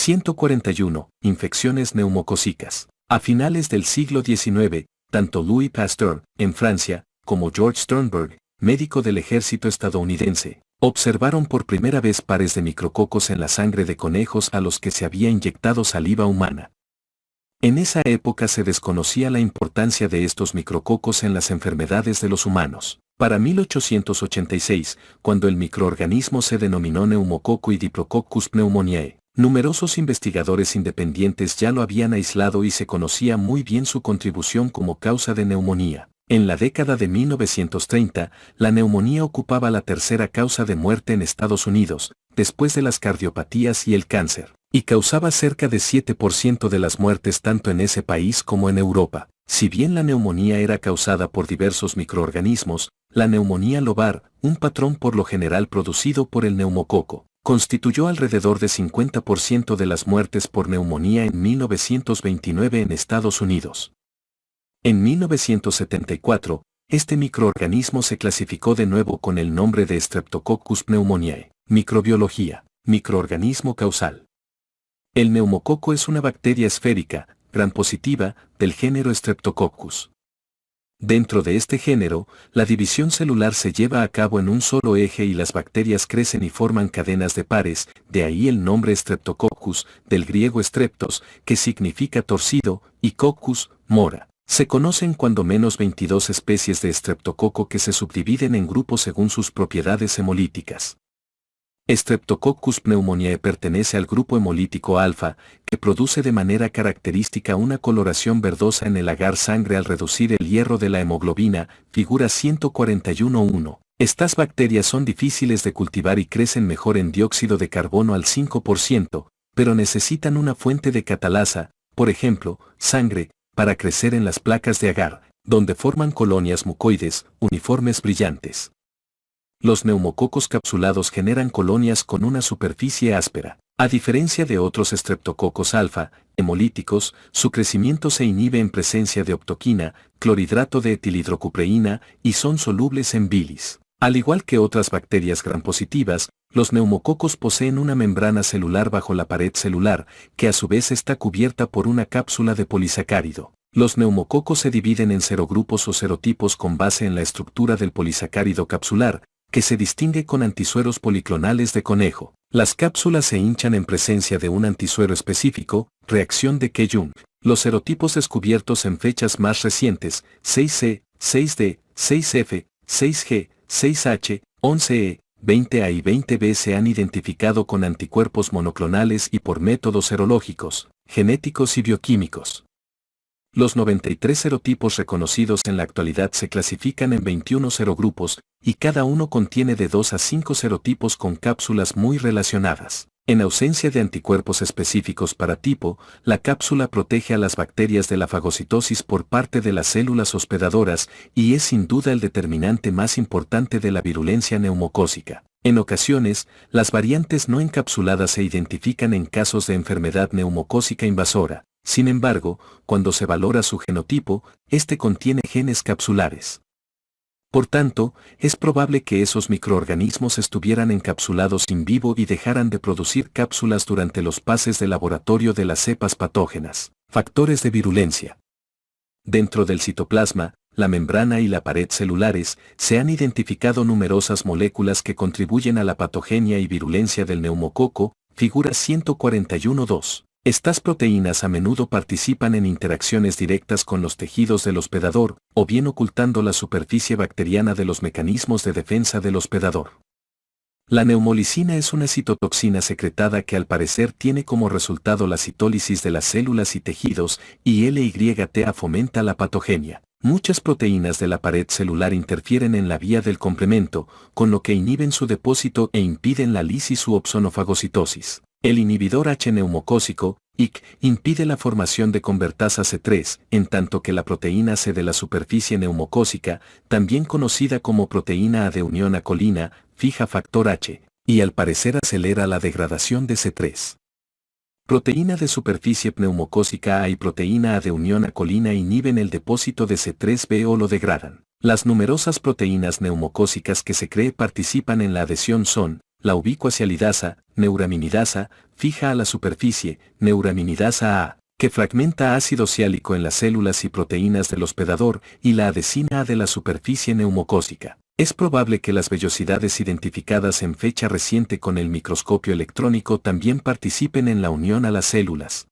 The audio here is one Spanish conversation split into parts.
141. Infecciones neumocócicas. A finales del siglo XIX, tanto Louis Pasteur, en Francia, como George Sternberg, médico del ejército estadounidense, observaron por primera vez pares de micrococos en la sangre de conejos a los que se había inyectado saliva humana. En esa época se desconocía la importancia de estos micrococos en las enfermedades de los humanos. Para 1886, cuando el microorganismo se denominó neumococo y Diplococcus pneumoniae, numerosos investigadores independientes ya lo habían aislado y se conocía muy bien su contribución como causa de neumonía. En la década de 1930, la neumonía ocupaba la tercera causa de muerte en Estados Unidos, después de las cardiopatías y el cáncer, y causaba cerca de 7% de las muertes tanto en ese país como en Europa. Si bien la neumonía era causada por diversos microorganismos, la neumonía lobar, un patrón por lo general producido por el neumococo, constituyó alrededor de 50% de las muertes por neumonía en 1929 en Estados Unidos. En 1974, este microorganismo se clasificó de nuevo con el nombre de Streptococcus pneumoniae. Microbiología, microorganismo causal. El neumococo es una bacteria esférica, gram positiva, del género Streptococcus. Dentro de este género, la división celular se lleva a cabo en un solo eje y las bacterias crecen y forman cadenas de pares, de ahí el nombre Streptococcus, del griego streptos, que significa torcido, y coccus, mora. Se conocen cuando menos 22 especies de streptococo que se subdividen en grupos según sus propiedades hemolíticas. Streptococcus pneumoniae pertenece al grupo hemolítico alfa, que produce de manera característica una coloración verdosa en el agar sangre al reducir el hierro de la hemoglobina, figura 141.1. Estas bacterias son difíciles de cultivar y crecen mejor en dióxido de carbono al 5%, pero necesitan una fuente de catalasa, por ejemplo, sangre, para crecer en las placas de agar, donde forman colonias mucoides, uniformes brillantes. Los neumococos capsulados generan colonias con una superficie áspera. A diferencia de otros estreptococos alfa, hemolíticos, su crecimiento se inhibe en presencia de octoquina, clorhidrato de etilhidrocupreína y son solubles en bilis. Al igual que otras bacterias gram-positivas, los neumococos poseen una membrana celular bajo la pared celular, que a su vez está cubierta por una cápsula de polisacárido. Los neumococos se dividen en serogrupos o serotipos con base en la estructura del polisacárido capsular, que se distingue con antisueros policlonales de conejo. Las cápsulas se hinchan en presencia de un antisuero específico, reacción de Ke-Jung. Los serotipos descubiertos en fechas más recientes, 6C, 6D, 6F, 6G, 6H, 11E, 20A y 20B se han identificado con anticuerpos monoclonales y por métodos serológicos, genéticos y bioquímicos. Los 93 serotipos reconocidos en la actualidad se clasifican en 21 serogrupos, y cada uno contiene de 2 a 5 serotipos con cápsulas muy relacionadas. En ausencia de anticuerpos específicos para tipo, la cápsula protege a las bacterias de la fagocitosis por parte de las células hospedadoras y es sin duda el determinante más importante de la virulencia neumocócica. En ocasiones, las variantes no encapsuladas se identifican en casos de enfermedad neumocócica invasora. Sin embargo, cuando se valora su genotipo, este contiene genes capsulares. Por tanto, es probable que esos microorganismos estuvieran encapsulados in vivo y dejaran de producir cápsulas durante los pases de laboratorio de las cepas patógenas. Factores de virulencia. Dentro del citoplasma, la membrana y la pared celulares, se han identificado numerosas moléculas que contribuyen a la patogenia y virulencia del neumococo, figura 141.2. Estas proteínas a menudo participan en interacciones directas con los tejidos del hospedador, o bien ocultando la superficie bacteriana de los mecanismos de defensa del hospedador. La neumolicina es una citotoxina secretada que al parecer tiene como resultado la citólisis de las células y tejidos, y LYTA fomenta la patogenia. Muchas proteínas de la pared celular interfieren en la vía del complemento, con lo que inhiben su depósito e impiden la lisis u opsonofagocitosis. El inhibidor H neumocócico, IC, impide la formación de convertasa C3, en tanto que la proteína C de la superficie neumocócica, también conocida como proteína A de unión a colina, fija factor H, y al parecer acelera la degradación de C3. Proteína de superficie pneumocócica A y proteína A de unión a colina inhiben el depósito de C3b o lo degradan. Las numerosas proteínas neumocócicas que se cree participan en la adhesión son la ubicoacialidasa, neuraminidasa, fija a la superficie, neuraminidasa A, que fragmenta ácido ciálico en las células y proteínas del hospedador, y la adesina A de la superficie neumocócica. Es probable que las vellosidades identificadas en fecha reciente con el microscopio electrónico también participen en la unión a las células.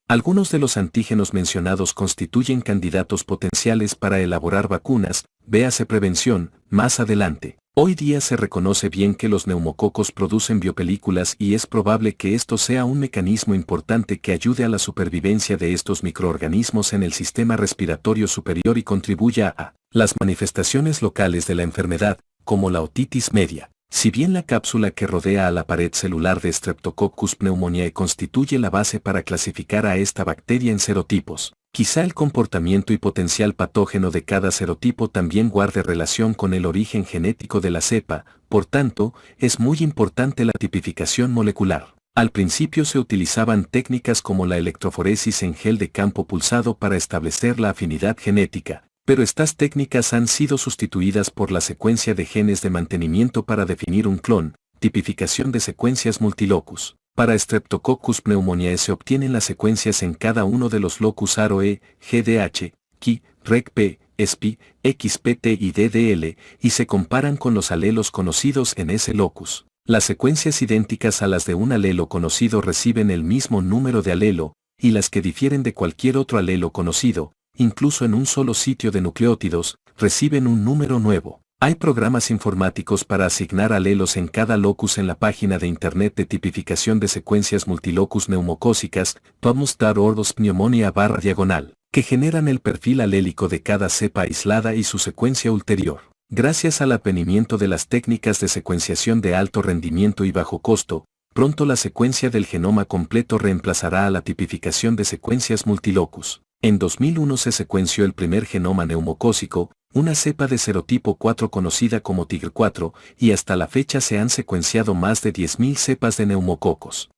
Algunos de los antígenos mencionados constituyen candidatos potenciales para elaborar vacunas, véase prevención, más adelante. Hoy día se reconoce bien que los neumococos producen biopelículas y es probable que esto sea un mecanismo importante que ayude a la supervivencia de estos microorganismos en el sistema respiratorio superior y contribuya a las manifestaciones locales de la enfermedad, como la otitis media. Si bien la cápsula que rodea a la pared celular de Streptococcus pneumoniae constituye la base para clasificar a esta bacteria en serotipos, quizá el comportamiento y potencial patógeno de cada serotipo también guarde relación con el origen genético de la cepa, por tanto, es muy importante la tipificación molecular. Al principio se utilizaban técnicas como la electroforesis en gel de campo pulsado para establecer la afinidad genética, pero estas técnicas han sido sustituidas por la secuencia de genes de mantenimiento para definir un clon, tipificación de secuencias multilocus. Para Streptococcus pneumoniae se obtienen las secuencias en cada uno de los locus AROE, GDH, Ki, RECP, SPI, XPT y DDL, y se comparan con los alelos conocidos en ese locus. Las secuencias idénticas a las de un alelo conocido reciben el mismo número de alelo, y las que difieren de cualquier otro alelo conocido, incluso en un solo sitio de nucleótidos, reciben un número nuevo. Hay programas informáticos para asignar alelos en cada locus en la página de Internet de tipificación de secuencias multilocus neumocócicas, tomus.ordos/pneumonia/diagonal, que generan el perfil alélico de cada cepa aislada y su secuencia ulterior. Gracias al advenimiento de las técnicas de secuenciación de alto rendimiento y bajo costo, pronto la secuencia del genoma completo reemplazará a la tipificación de secuencias multilocus. En 2001 se secuenció el primer genoma neumocócico, una cepa de serotipo 4 conocida como TIGR4, y hasta la fecha se han secuenciado más de 10.000 cepas de neumococos.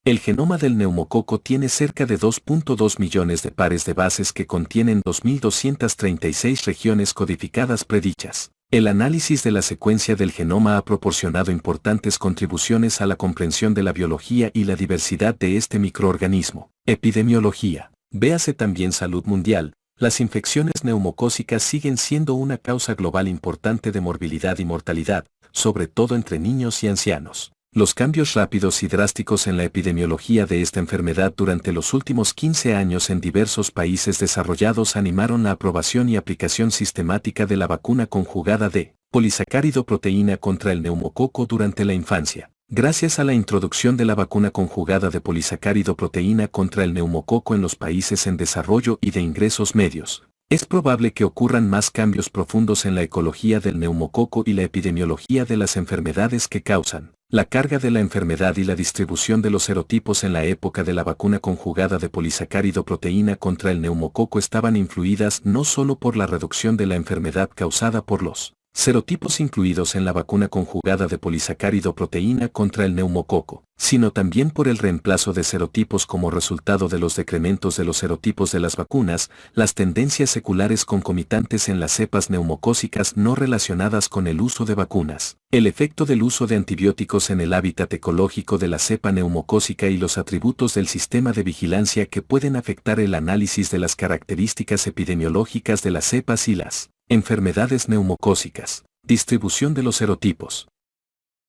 El genoma del neumococo tiene cerca de 2.2 millones de pares de bases que contienen 2.236 regiones codificadas predichas. El análisis de la secuencia del genoma ha proporcionado importantes contribuciones a la comprensión de la biología y la diversidad de este microorganismo. Epidemiología. Véase también salud mundial. Las infecciones neumocócicas siguen siendo una causa global importante de morbilidad y mortalidad, sobre todo entre niños y ancianos. Los cambios rápidos y drásticos en la epidemiología de esta enfermedad durante los últimos 15 años en diversos países desarrollados animaron la aprobación y aplicación sistemática de la vacuna conjugada de polisacárido proteína contra el neumococo durante la infancia. Gracias a la introducción de la vacuna conjugada de polisacárido proteína contra el neumococo en los países en desarrollo y de ingresos medios, es probable que ocurran más cambios profundos en la ecología del neumococo y la epidemiología de las enfermedades que causan la carga de la enfermedad y la distribución de los serotipos en la época de la vacuna conjugada de polisacárido proteína contra el neumococo estaban influidas no solo por la reducción de la enfermedad causada por los serotipos incluidos en la vacuna conjugada de polisacárido proteína contra el neumococo, sino también por el reemplazo de serotipos como resultado de los decrementos de los serotipos de las vacunas, las tendencias seculares concomitantes en las cepas neumocócicas no relacionadas con el uso de vacunas, el efecto del uso de antibióticos en el hábitat ecológico de la cepa neumocócica y los atributos del sistema de vigilancia que pueden afectar el análisis de las características epidemiológicas de las cepas y las enfermedades neumocócicas. Distribución de los serotipos.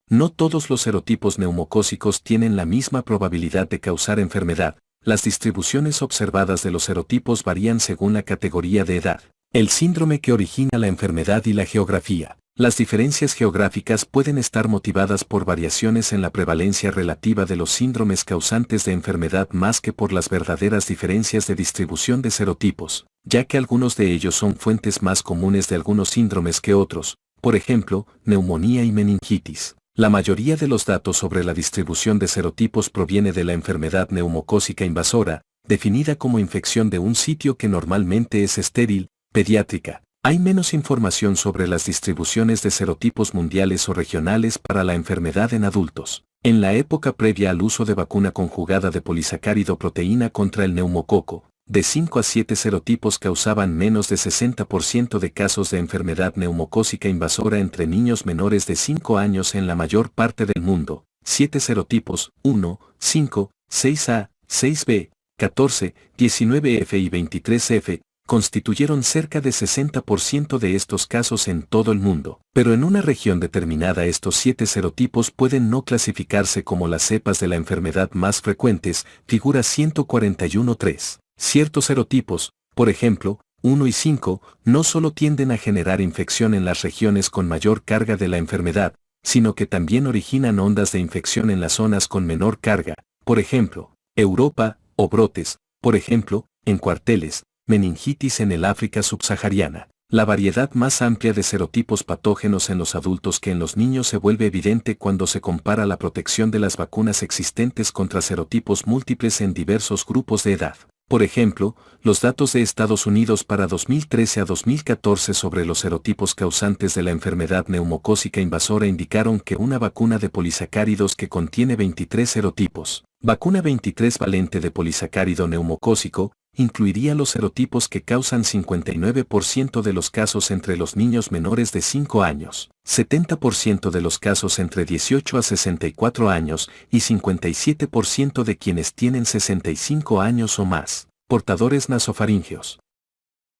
No todos los serotipos neumocócicos tienen la misma probabilidad de causar enfermedad. Las distribuciones observadas de los serotipos varían según la categoría de edad, el síndrome que origina la enfermedad y la geografía. Las diferencias geográficas pueden estar motivadas por variaciones en la prevalencia relativa de los síndromes causantes de enfermedad más que por las verdaderas diferencias de distribución de serotipos, ya que algunos de ellos son fuentes más comunes de algunos síndromes que otros, por ejemplo, neumonía y meningitis. La mayoría de los datos sobre la distribución de serotipos proviene de la enfermedad neumocócica invasora, definida como infección de un sitio que normalmente es estéril, pediátrica. Hay menos información sobre las distribuciones de serotipos mundiales o regionales para la enfermedad en adultos. En la época previa al uso de vacuna conjugada de polisacárido proteína contra el neumococo, de 5 a 7 serotipos causaban menos de 60% de casos de enfermedad neumocócica invasora entre niños menores de 5 años en la mayor parte del mundo. 7 serotipos, 1, 5, 6A, 6B, 14, 19F y 23F, constituyeron cerca de 60% de estos casos en todo el mundo. Pero en una región determinada estos 7 serotipos pueden no clasificarse como las cepas de la enfermedad más frecuentes, figura 141.3. Ciertos serotipos, por ejemplo, 1 y 5, no solo tienden a generar infección en las regiones con mayor carga de la enfermedad, sino que también originan ondas de infección en las zonas con menor carga, por ejemplo, Europa, o brotes, por ejemplo, en cuarteles, meningitis en el África subsahariana. La variedad más amplia de serotipos patógenos en los adultos que en los niños se vuelve evidente cuando se compara la protección de las vacunas existentes contra serotipos múltiples en diversos grupos de edad. Por ejemplo, los datos de Estados Unidos para 2013 a 2014 sobre los serotipos causantes de la enfermedad neumocócica invasora indicaron que una vacuna de polisacáridos que contiene 23 serotipos, vacuna 23 valente de polisacárido neumocócico, incluiría los serotipos que causan 59% de los casos entre los niños menores de 5 años, 70% de los casos entre 18 a 64 años y 57% de quienes tienen 65 años o más, portadores nasofaríngeos.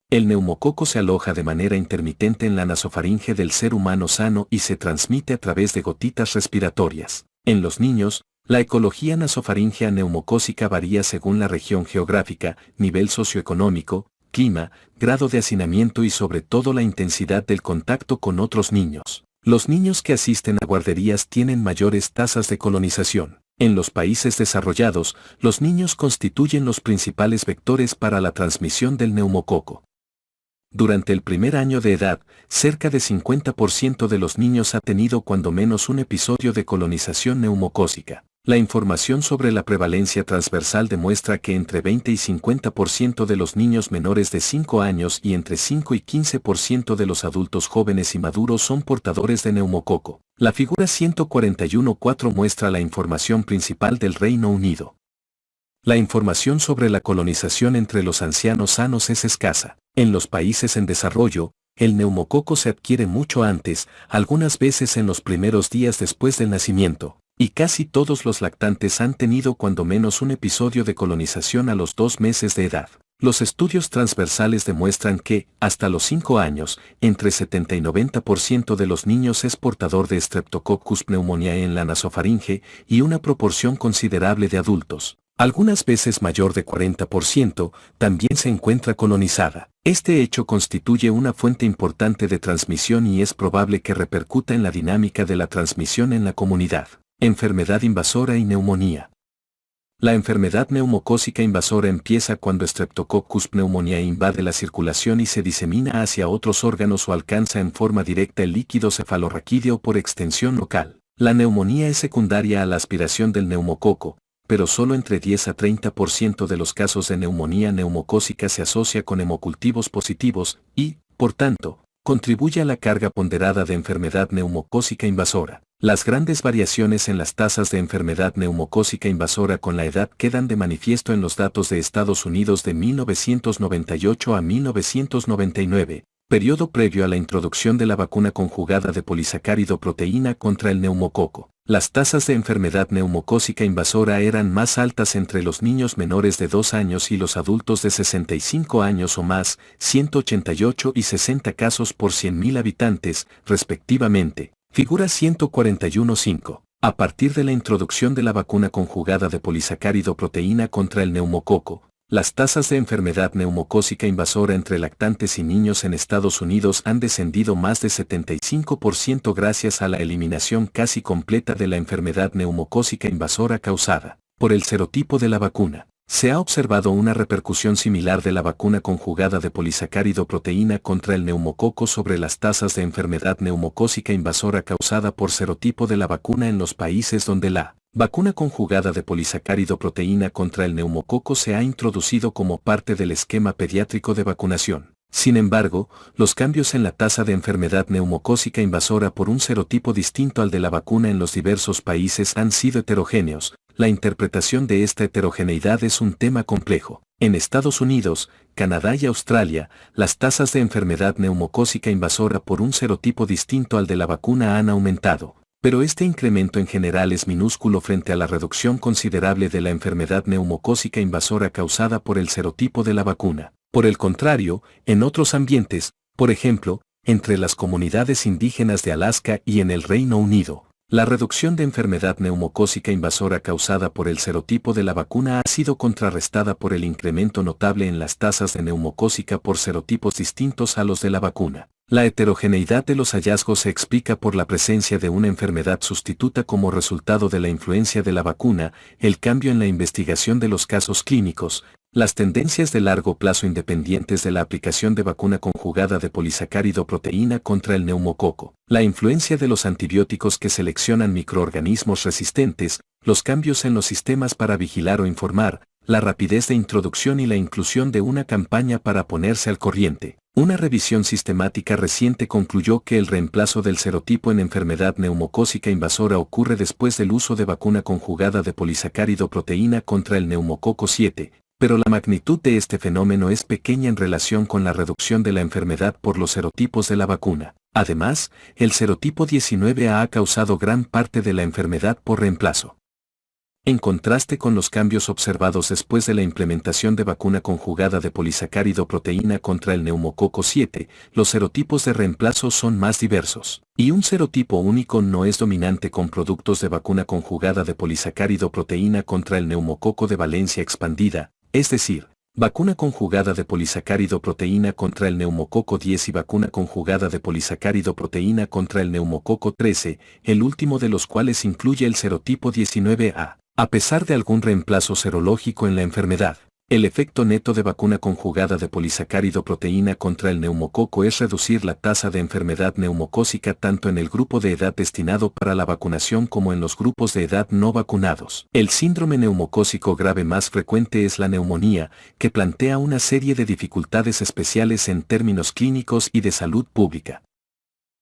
El neumococo se aloja de manera intermitente en la nasofaringe del ser humano sano y se transmite a través de gotitas respiratorias. En los niños, la ecología nasofaríngea neumocócica varía según la región geográfica, nivel socioeconómico, clima, grado de hacinamiento y sobre todo la intensidad del contacto con otros niños. Los niños que asisten a guarderías tienen mayores tasas de colonización. En los países desarrollados, los niños constituyen los principales vectores para la transmisión del neumococo. Durante el primer año de edad, cerca de 50% de los niños ha tenido cuando menos un episodio de colonización neumocócica. La información sobre la prevalencia transversal demuestra que entre 20 y 50% de los niños menores de 5 años y entre 5 y 15% de los adultos jóvenes y maduros son portadores de neumococo. La figura 141.4 muestra la información principal del Reino Unido. La información sobre la colonización entre los ancianos sanos es escasa. En los países en desarrollo, el neumococo se adquiere mucho antes, algunas veces en los primeros días después del nacimiento, y casi todos los lactantes han tenido cuando menos un episodio de colonización a los 2 meses de edad. Los estudios transversales demuestran que, hasta los 5 años, entre 70 y 90% de los niños es portador de Streptococcus pneumoniae en la nasofaringe y una proporción considerable de adultos, algunas veces mayor de 40%, también se encuentra colonizada. Este hecho constituye una fuente importante de transmisión y es probable que repercuta en la dinámica de la transmisión en la comunidad. Enfermedad invasora y neumonía. La enfermedad neumocócica invasora empieza cuando Streptococcus pneumoniae invade la circulación y se disemina hacia otros órganos o alcanza en forma directa el líquido cefalorraquídeo por extensión local. La neumonía es secundaria a la aspiración del neumococo, pero solo entre 10 a 30% de los casos de neumonía neumocócica se asocia con hemocultivos positivos y, por tanto, contribuye a la carga ponderada de enfermedad neumocócica invasora. Las grandes variaciones en las tasas de enfermedad neumocócica invasora con la edad quedan de manifiesto en los datos de Estados Unidos de 1998 a 1999, periodo previo a la introducción de la vacuna conjugada de polisacárido proteína contra el neumococo. Las tasas de enfermedad neumocócica invasora eran más altas entre los niños menores de 2 años y los adultos de 65 años o más, 188 y 60 casos por 100.000 habitantes, respectivamente. Figura 141.5. A partir de la introducción de la vacuna conjugada de polisacárido proteína contra el neumococo, las tasas de enfermedad neumocócica invasora entre lactantes y niños en Estados Unidos han descendido más de 75% gracias a la eliminación casi completa de la enfermedad neumocócica invasora causada por el serotipo de la vacuna. Se ha observado una repercusión similar de la vacuna conjugada de polisacárido proteína contra el neumococo sobre las tasas de enfermedad neumocócica invasora causada por serotipo de la vacuna en los países donde la vacuna conjugada de polisacárido proteína contra el neumococo se ha introducido como parte del esquema pediátrico de vacunación. Sin embargo, los cambios en la tasa de enfermedad neumocócica invasora por un serotipo distinto al de la vacuna en los diversos países han sido heterogéneos. La interpretación de esta heterogeneidad es un tema complejo. En Estados Unidos, Canadá y Australia, las tasas de enfermedad neumocócica invasora por un serotipo distinto al de la vacuna han aumentado, pero este incremento en general es minúsculo frente a la reducción considerable de la enfermedad neumocócica invasora causada por el serotipo de la vacuna. Por el contrario, en otros ambientes, por ejemplo, entre las comunidades indígenas de Alaska y en el Reino Unido, la reducción de enfermedad neumocócica invasora causada por el serotipo de la vacuna ha sido contrarrestada por el incremento notable en las tasas de neumocócica por serotipos distintos a los de la vacuna. La heterogeneidad de los hallazgos se explica por la presencia de una enfermedad sustituta como resultado de la influencia de la vacuna, el cambio en la investigación de los casos clínicos, las tendencias de largo plazo independientes de la aplicación de vacuna conjugada de polisacárido proteína contra el neumococo, la influencia de los antibióticos que seleccionan microorganismos resistentes, los cambios en los sistemas para vigilar o informar, la rapidez de introducción y la inclusión de una campaña para ponerse al corriente. Una revisión sistemática reciente concluyó que el reemplazo del serotipo en enfermedad neumocócica invasora ocurre después del uso de vacuna conjugada de polisacárido proteína contra el neumococo 7, pero la magnitud de este fenómeno es pequeña en relación con la reducción de la enfermedad por los serotipos de la vacuna. Además, el serotipo 19A ha causado gran parte de la enfermedad por reemplazo. En contraste con los cambios observados después de la implementación de vacuna conjugada de polisacárido proteína contra el neumococo 7, los serotipos de reemplazo son más diversos. Y un serotipo único no es dominante con productos de vacuna conjugada de polisacárido proteína contra el neumococo de valencia expandida, es decir, vacuna conjugada de polisacárido proteína contra el neumococo 10 y vacuna conjugada de polisacárido proteína contra el neumococo 13, el último de los cuales incluye el serotipo 19A. A pesar de algún reemplazo serológico en la enfermedad, el efecto neto de vacuna conjugada de polisacárido proteína contra el neumococo es reducir la tasa de enfermedad neumocócica tanto en el grupo de edad destinado para la vacunación como en los grupos de edad no vacunados. El síndrome neumocócico grave más frecuente es la neumonía, que plantea una serie de dificultades especiales en términos clínicos y de salud pública.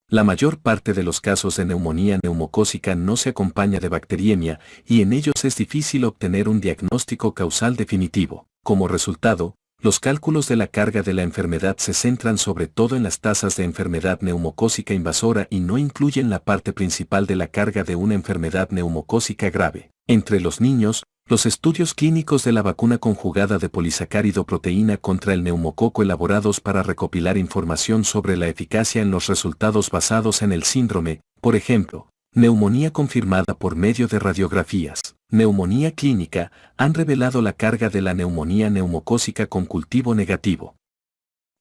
La mayor parte de los casos de neumonía neumocócica no se acompaña de bacteriemia y en ellos es difícil obtener un diagnóstico causal definitivo. Como resultado, los cálculos de la carga de la enfermedad se centran sobre todo en las tasas de enfermedad neumocócica invasora y no incluyen la parte principal de la carga de una enfermedad neumocócica grave. Entre los niños, los estudios clínicos de la vacuna conjugada de polisacárido proteína contra el neumococo elaborados para recopilar información sobre la eficacia en los resultados basados en el síndrome, por ejemplo, neumonía confirmada por medio de radiografías, neumonía clínica, han revelado la carga de la neumonía neumocócica con cultivo negativo.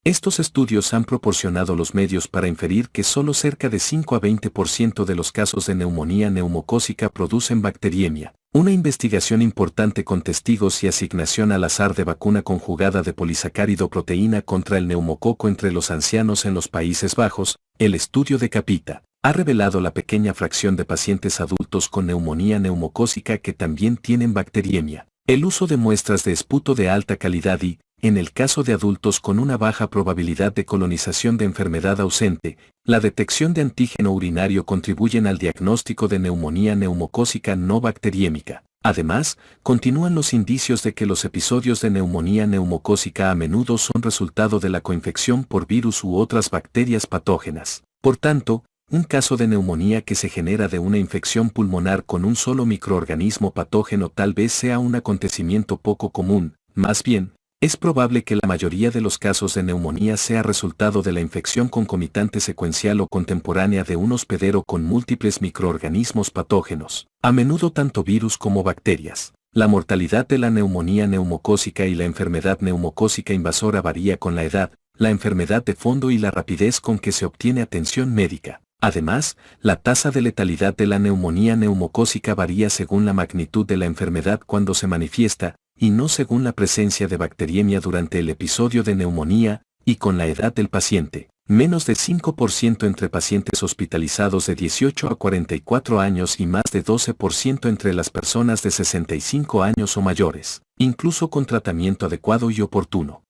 Estos estudios han proporcionado los medios para inferir que solo cerca de 5 a 20% de los casos de neumonía neumocócica producen bacteriemia. Una investigación importante con testigos y asignación al azar de vacuna conjugada de polisacárido proteína contra el neumococo entre los ancianos en los Países Bajos, el estudio de Capita, ha revelado la pequeña fracción de pacientes adultos con neumonía neumocócica que también tienen bacteriemia. El uso de muestras de esputo de alta calidad y, en el caso de adultos con una baja probabilidad de colonización de enfermedad ausente, la detección de antígeno urinario contribuyen al diagnóstico de neumonía neumocócica no bacteriémica. Además, continúan los indicios de que los episodios de neumonía neumocócica a menudo son resultado de la coinfección por virus u otras bacterias patógenas. Por tanto, un caso de neumonía que se genera de una infección pulmonar con un solo microorganismo patógeno tal vez sea un acontecimiento poco común, más bien, es probable que la mayoría de los casos de neumonía sea resultado de la infección concomitante secuencial o contemporánea de un hospedero con múltiples microorganismos patógenos, a menudo tanto virus como bacterias. La mortalidad de la neumonía neumocócica y la enfermedad neumocócica invasora varía con la edad, la enfermedad de fondo y la rapidez con que se obtiene atención médica. Además, la tasa de letalidad de la neumonía neumocócica varía según la magnitud de la enfermedad cuando se manifiesta, y no según la presencia de bacteriemia durante el episodio de neumonía, y con la edad del paciente. Menos de 5% entre pacientes hospitalizados de 18 a 44 años y más de 12% entre las personas de 65 años o mayores, incluso con tratamiento adecuado y oportuno.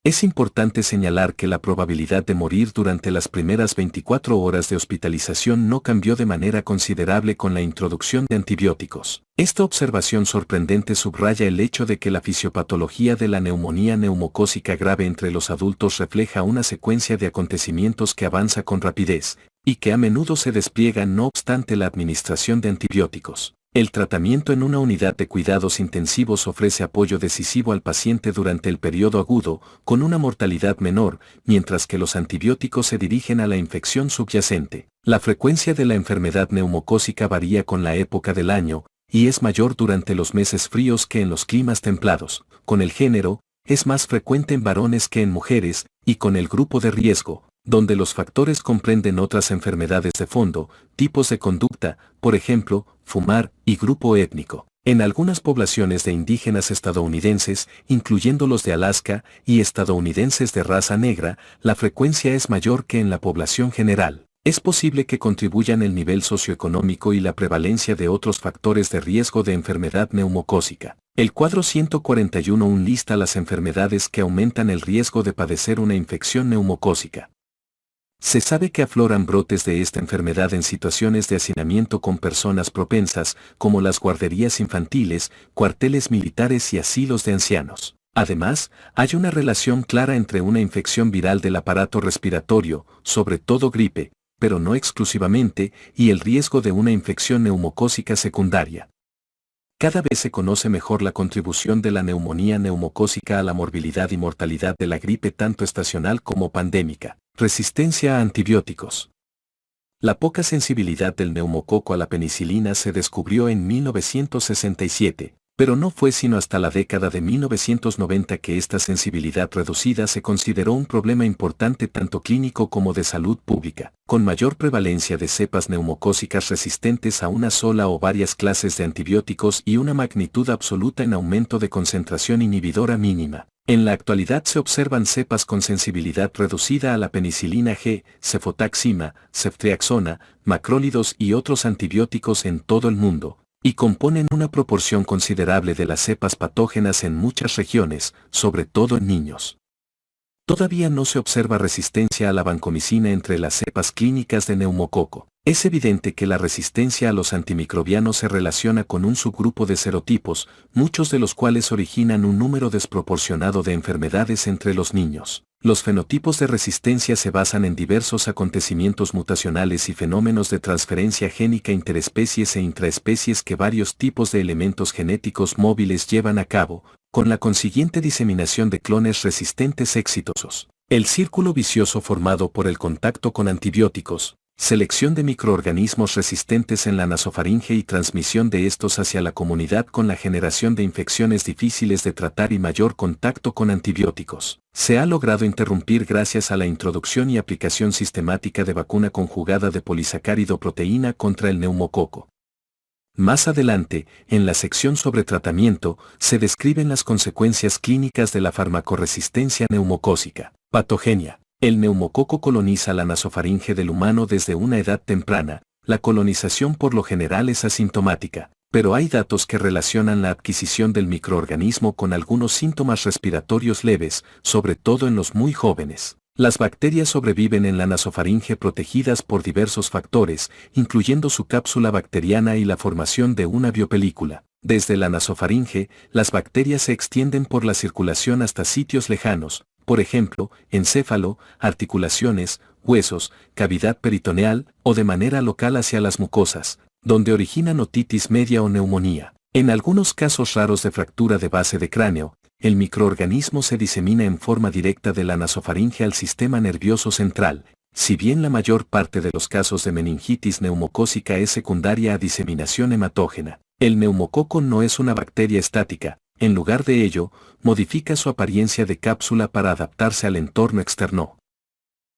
Es importante señalar que la probabilidad de morir durante las primeras 24 horas de hospitalización no cambió de manera considerable con la introducción de antibióticos. Esta observación sorprendente subraya el hecho de que la fisiopatología de la neumonía neumocócica grave entre los adultos refleja una secuencia de acontecimientos que avanza con rapidez, y que a menudo se despliega no obstante la administración de antibióticos. El tratamiento en una unidad de cuidados intensivos ofrece apoyo decisivo al paciente durante el periodo agudo, con una mortalidad menor, mientras que los antibióticos se dirigen a la infección subyacente. La frecuencia de la enfermedad neumocócica varía con la época del año, y es mayor durante los meses fríos que en los climas templados. Con el género, es más frecuente en varones que en mujeres, y con el grupo de riesgo, donde los factores comprenden otras enfermedades de fondo, tipos de conducta, por ejemplo, fumar, y grupo étnico. En algunas poblaciones de indígenas estadounidenses, incluyendo los de Alaska, y estadounidenses de raza negra, la frecuencia es mayor que en la población general. Es posible que contribuyan el nivel socioeconómico y la prevalencia de otros factores de riesgo de enfermedad neumocócica. El cuadro 141 lista las enfermedades que aumentan el riesgo de padecer una infección neumocócica. Se sabe que afloran brotes de esta enfermedad en situaciones de hacinamiento con personas propensas, como las guarderías infantiles, cuarteles militares y asilos de ancianos. Además, hay una relación clara entre una infección viral del aparato respiratorio, sobre todo gripe, pero no exclusivamente, y el riesgo de una infección neumocócica secundaria. Cada vez se conoce mejor la contribución de la neumonía neumocócica a la morbilidad y mortalidad de la gripe tanto estacional como pandémica. Resistencia a antibióticos. La poca sensibilidad del neumococo a la penicilina se descubrió en 1967, pero no fue sino hasta la década de 1990 que esta sensibilidad reducida se consideró un problema importante tanto clínico como de salud pública, con mayor prevalencia de cepas neumocócicas resistentes a una sola o varias clases de antibióticos y una magnitud absoluta en aumento de concentración inhibidora mínima. En la actualidad se observan cepas con sensibilidad reducida a la penicilina G, cefotaxima, ceftriaxona, macrólidos y otros antibióticos en todo el mundo, y componen una proporción considerable de las cepas patógenas en muchas regiones, sobre todo en niños. Todavía no se observa resistencia a la vancomicina entre las cepas clínicas de neumococo. Es evidente que la resistencia a los antimicrobianos se relaciona con un subgrupo de serotipos, muchos de los cuales originan un número desproporcionado de enfermedades entre los niños. Los fenotipos de resistencia se basan en diversos acontecimientos mutacionales y fenómenos de transferencia génica interespecies e intraespecies que varios tipos de elementos genéticos móviles llevan a cabo, con la consiguiente diseminación de clones resistentes exitosos. El círculo vicioso formado por el contacto con antibióticos, selección de microorganismos resistentes en la nasofaringe y transmisión de estos hacia la comunidad con la generación de infecciones difíciles de tratar y mayor contacto con antibióticos. Se ha logrado interrumpir gracias a la introducción y aplicación sistemática de vacuna conjugada de polisacárido proteína contra el neumococo. Más adelante, en la sección sobre tratamiento, se describen las consecuencias clínicas de la farmacoresistencia neumocócica. Patogenia. El neumococo coloniza la nasofaringe del humano desde una edad temprana. La colonización por lo general es asintomática, pero hay datos que relacionan la adquisición del microorganismo con algunos síntomas respiratorios leves, sobre todo en los muy jóvenes. Las bacterias sobreviven en la nasofaringe protegidas por diversos factores, incluyendo su cápsula bacteriana y la formación de una biopelícula. Desde la nasofaringe, las bacterias se extienden por la circulación hasta sitios lejanos, por ejemplo, encéfalo, articulaciones, huesos, cavidad peritoneal, o de manera local hacia las mucosas, donde originan otitis media o neumonía. En algunos casos raros de fractura de base de cráneo, el microorganismo se disemina en forma directa de la nasofaringe al sistema nervioso central, si bien la mayor parte de los casos de meningitis neumocócica es secundaria a diseminación hematógena. El neumococo no es una bacteria estática, en lugar de ello, modifica su apariencia de cápsula para adaptarse al entorno externo.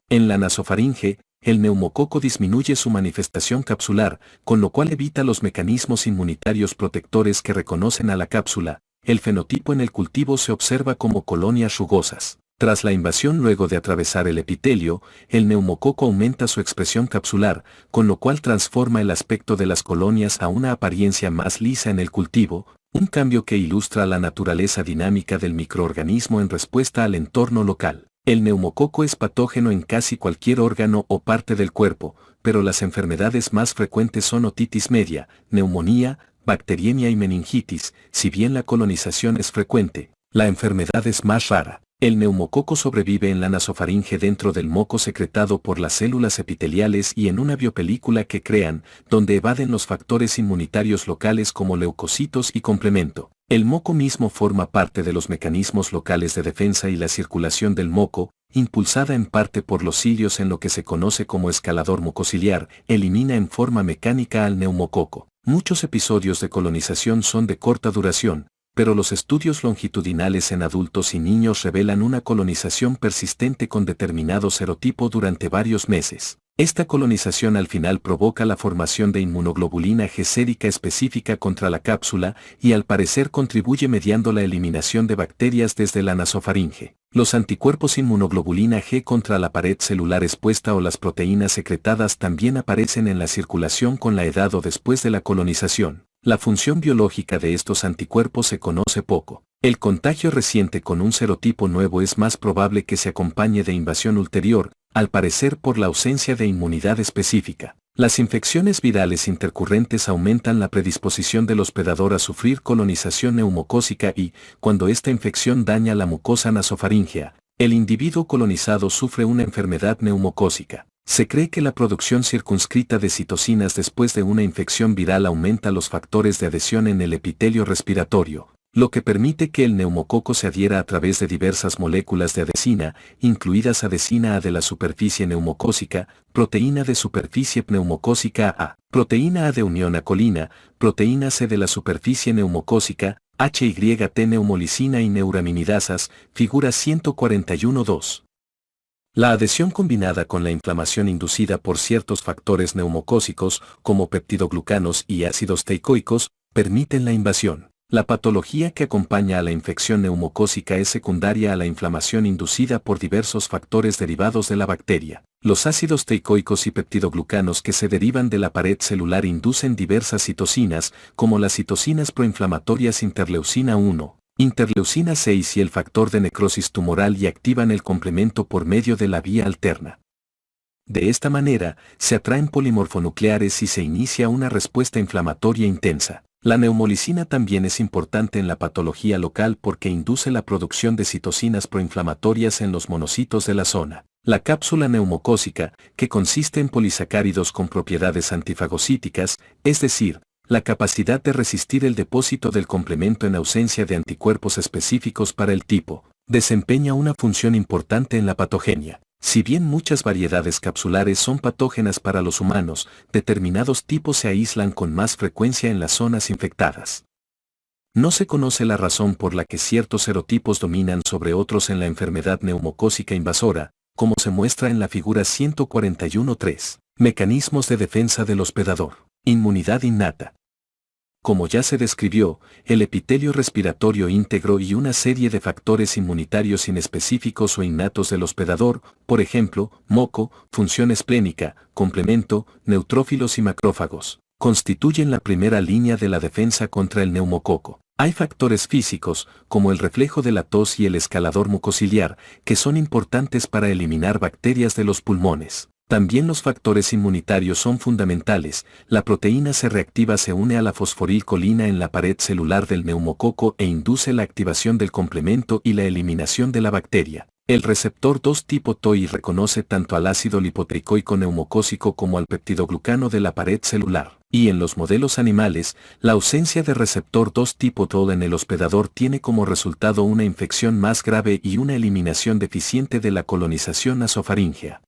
En la nasofaringe, el neumococo disminuye su manifestación capsular, con lo cual evita los mecanismos inmunitarios protectores que reconocen a la cápsula. El fenotipo en el cultivo se observa como colonias rugosas. Tras la invasión luego de atravesar el epitelio, el neumococo aumenta su expresión capsular, con lo cual transforma el aspecto de las colonias a una apariencia más lisa en el cultivo, un cambio que ilustra la naturaleza dinámica del microorganismo en respuesta al entorno local. El neumococo es patógeno en casi cualquier órgano o parte del cuerpo, pero las enfermedades más frecuentes son otitis media, neumonía, bacteriemia y meningitis. Si bien la colonización es frecuente, la enfermedad es más rara. El neumococo sobrevive en la nasofaringe dentro del moco secretado por las células epiteliales y en una biopelícula que crean, donde evaden los factores inmunitarios locales como leucocitos y complemento. El moco mismo forma parte de los mecanismos locales de defensa y la circulación del moco, impulsada en parte por los cilios en lo que se conoce como escalador mucociliar, elimina en forma mecánica al neumococo. Muchos episodios de colonización son de corta duración, pero los estudios longitudinales en adultos y niños revelan una colonización persistente con determinado serotipo durante varios meses. Esta colonización al final provoca la formación de inmunoglobulina G sérica específica contra la cápsula y al parecer contribuye mediando la eliminación de bacterias desde la nasofaringe. Los anticuerpos inmunoglobulina G contra la pared celular expuesta o las proteínas secretadas también aparecen en la circulación con la edad o después de la colonización. La función biológica de estos anticuerpos se conoce poco. El contagio reciente con un serotipo nuevo es más probable que se acompañe de invasión ulterior, al parecer por la ausencia de inmunidad específica. Las infecciones virales intercurrentes aumentan la predisposición del hospedador a sufrir colonización neumocócica y, cuando esta infección daña la mucosa nasofaríngea, el individuo colonizado sufre una enfermedad neumocócica. Se cree que la producción circunscrita de citocinas después de una infección viral aumenta los factores de adhesión en el epitelio respiratorio, lo que permite que el neumococo se adhiera a través de diversas moléculas de adhesina, incluidas adhesina A de la superficie neumocócica, proteína de superficie pneumocócica A, proteína A de unión a colina, proteína C de la superficie neumocócica, HYT neumolicina y neuraminidasas, figura 141.2. La adhesión combinada con la inflamación inducida por ciertos factores neumocócicos, como peptidoglucanos y ácidos teicoicos, permiten la invasión. La patología que acompaña a la infección neumocócica es secundaria a la inflamación inducida por diversos factores derivados de la bacteria. Los ácidos teicoicos y peptidoglucanos que se derivan de la pared celular inducen diversas citocinas, como las citocinas proinflamatorias interleucina 1. Interleucina 6 y el factor de necrosis tumoral y activan el complemento por medio de la vía alterna. De esta manera, se atraen polimorfonucleares y se inicia una respuesta inflamatoria intensa. La neumolicina también es importante en la patología local porque induce la producción de citocinas proinflamatorias en los monocitos de la zona. La cápsula neumocócica, que consiste en polisacáridos con propiedades antifagocíticas, es decir, la capacidad de resistir el depósito del complemento en ausencia de anticuerpos específicos para el tipo, desempeña una función importante en la patogenia. Si bien muchas variedades capsulares son patógenas para los humanos, determinados tipos se aíslan con más frecuencia en las zonas infectadas. No se conoce la razón por la que ciertos serotipos dominan sobre otros en la enfermedad neumocócica invasora, como se muestra en la figura 141.3. Mecanismos de defensa del hospedador. Inmunidad innata. Como ya se describió, el epitelio respiratorio íntegro y una serie de factores inmunitarios inespecíficos o innatos del hospedador, por ejemplo, moco, función esplénica, complemento, neutrófilos y macrófagos, constituyen la primera línea de la defensa contra el neumococo. Hay factores físicos, como el reflejo de la tos y el escalador mucociliar, que son importantes para eliminar bacterias de los pulmones. También los factores inmunitarios son fundamentales. La proteína C reactiva se une a la fosforilcolina en la pared celular del neumococo e induce la activación del complemento y la eliminación de la bacteria. El receptor 2 tipo TOI reconoce tanto al ácido lipoteicoico neumocócico como al peptidoglucano de la pared celular. Y en los modelos animales, la ausencia de receptor 2 tipo TOL en el hospedador tiene como resultado una infección más grave y una eliminación deficiente de la colonización nasofaríngea.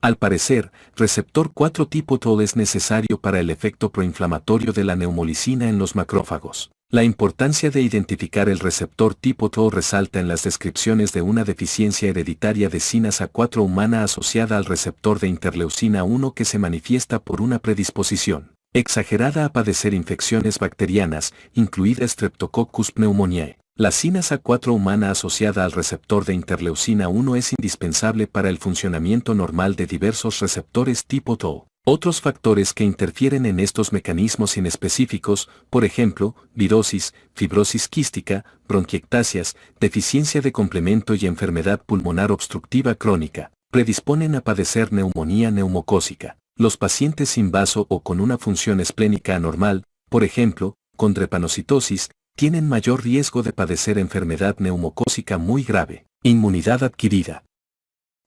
Al parecer, receptor 4 tipo TOL es necesario para el efecto proinflamatorio de la neumolicina en los macrófagos. La importancia de identificar el receptor tipo TOL resalta en las descripciones de una deficiencia hereditaria de sinasa 4 humana asociada al receptor de interleucina 1 que se manifiesta por una predisposición exagerada a padecer infecciones bacterianas, incluida Streptococcus pneumoniae. La sinasa 4 humana asociada al receptor de interleucina 1 es indispensable para el funcionamiento normal de diversos receptores tipo TOL. Otros factores que interfieren en estos mecanismos inespecíficos, por ejemplo, virosis, fibrosis quística, bronquiectasias, deficiencia de complemento y enfermedad pulmonar obstructiva crónica, predisponen a padecer neumonía neumocócica. Los pacientes sin vaso o con una función esplénica anormal, por ejemplo, con drepanocitosis, tienen mayor riesgo de padecer enfermedad neumocócica muy grave. Inmunidad adquirida.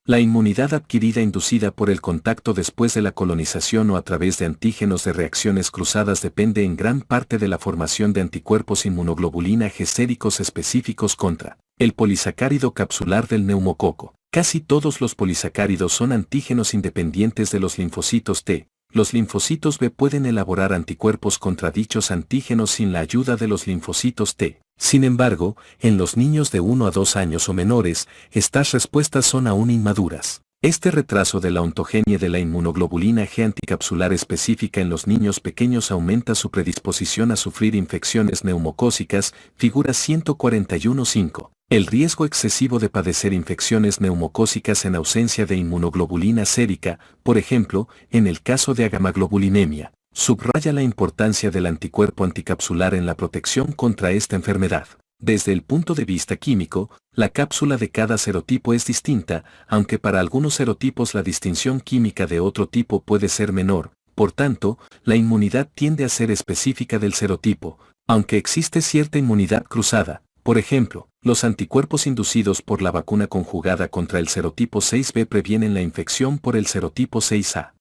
La inmunidad adquirida inducida por el contacto después de la colonización o a través de antígenos de reacciones cruzadas depende en gran parte de la formación de anticuerpos inmunoglobulina G séricos específicos contra el polisacárido capsular del neumococo. Casi todos los polisacáridos son antígenos independientes de los linfocitos T. Los linfocitos B pueden elaborar anticuerpos contra dichos antígenos sin la ayuda de los linfocitos T. Sin embargo, en los niños de 1 a 2 años o menores, estas respuestas son aún inmaduras. Este retraso de la ontogenia de la inmunoglobulina G anticapsular específica en los niños pequeños aumenta su predisposición a sufrir infecciones neumocócicas, figura 141.5. El riesgo excesivo de padecer infecciones neumocócicas en ausencia de inmunoglobulina sérica, por ejemplo, en el caso de agamaglobulinemia, subraya la importancia del anticuerpo anticapsular en la protección contra esta enfermedad. Desde el punto de vista químico, la cápsula de cada serotipo es distinta, aunque para algunos serotipos la distinción química de otro tipo puede ser menor. Por tanto, la inmunidad tiende a ser específica del serotipo, aunque existe cierta inmunidad cruzada. Por ejemplo, los anticuerpos inducidos por la vacuna conjugada contra el serotipo 6B previenen la infección por el serotipo 6A.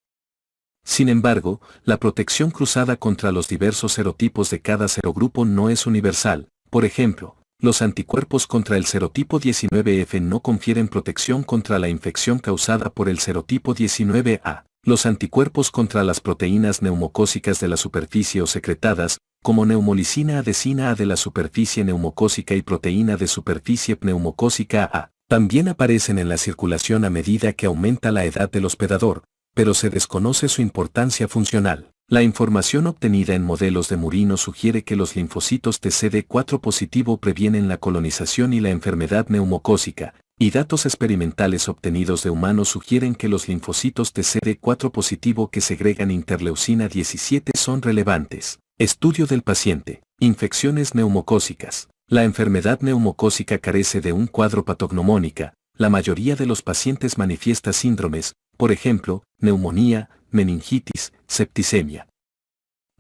Sin embargo, la protección cruzada contra los diversos serotipos de cada serogrupo no es universal. Por ejemplo, los anticuerpos contra el serotipo 19F no confieren protección contra la infección causada por el serotipo 19A. Los anticuerpos contra las proteínas neumocócicas de la superficie o secretadas, como neumolicina adesina A de la superficie neumocócica y proteína de superficie pneumocócica A, también aparecen en la circulación a medida que aumenta la edad del hospedador, pero se desconoce su importancia funcional. La información obtenida en modelos de murino sugiere que los linfocitos TCD4 positivo previenen la colonización y la enfermedad neumocócica, y datos experimentales obtenidos de humanos sugieren que los linfocitos TCD4 positivo que segregan interleucina 17 son relevantes. Estudio del paciente. Infecciones neumocócicas. La enfermedad neumocócica carece de un cuadro patognomónica. La mayoría de los pacientes manifiesta síndromes, por ejemplo, neumonía, meningitis, septicemia.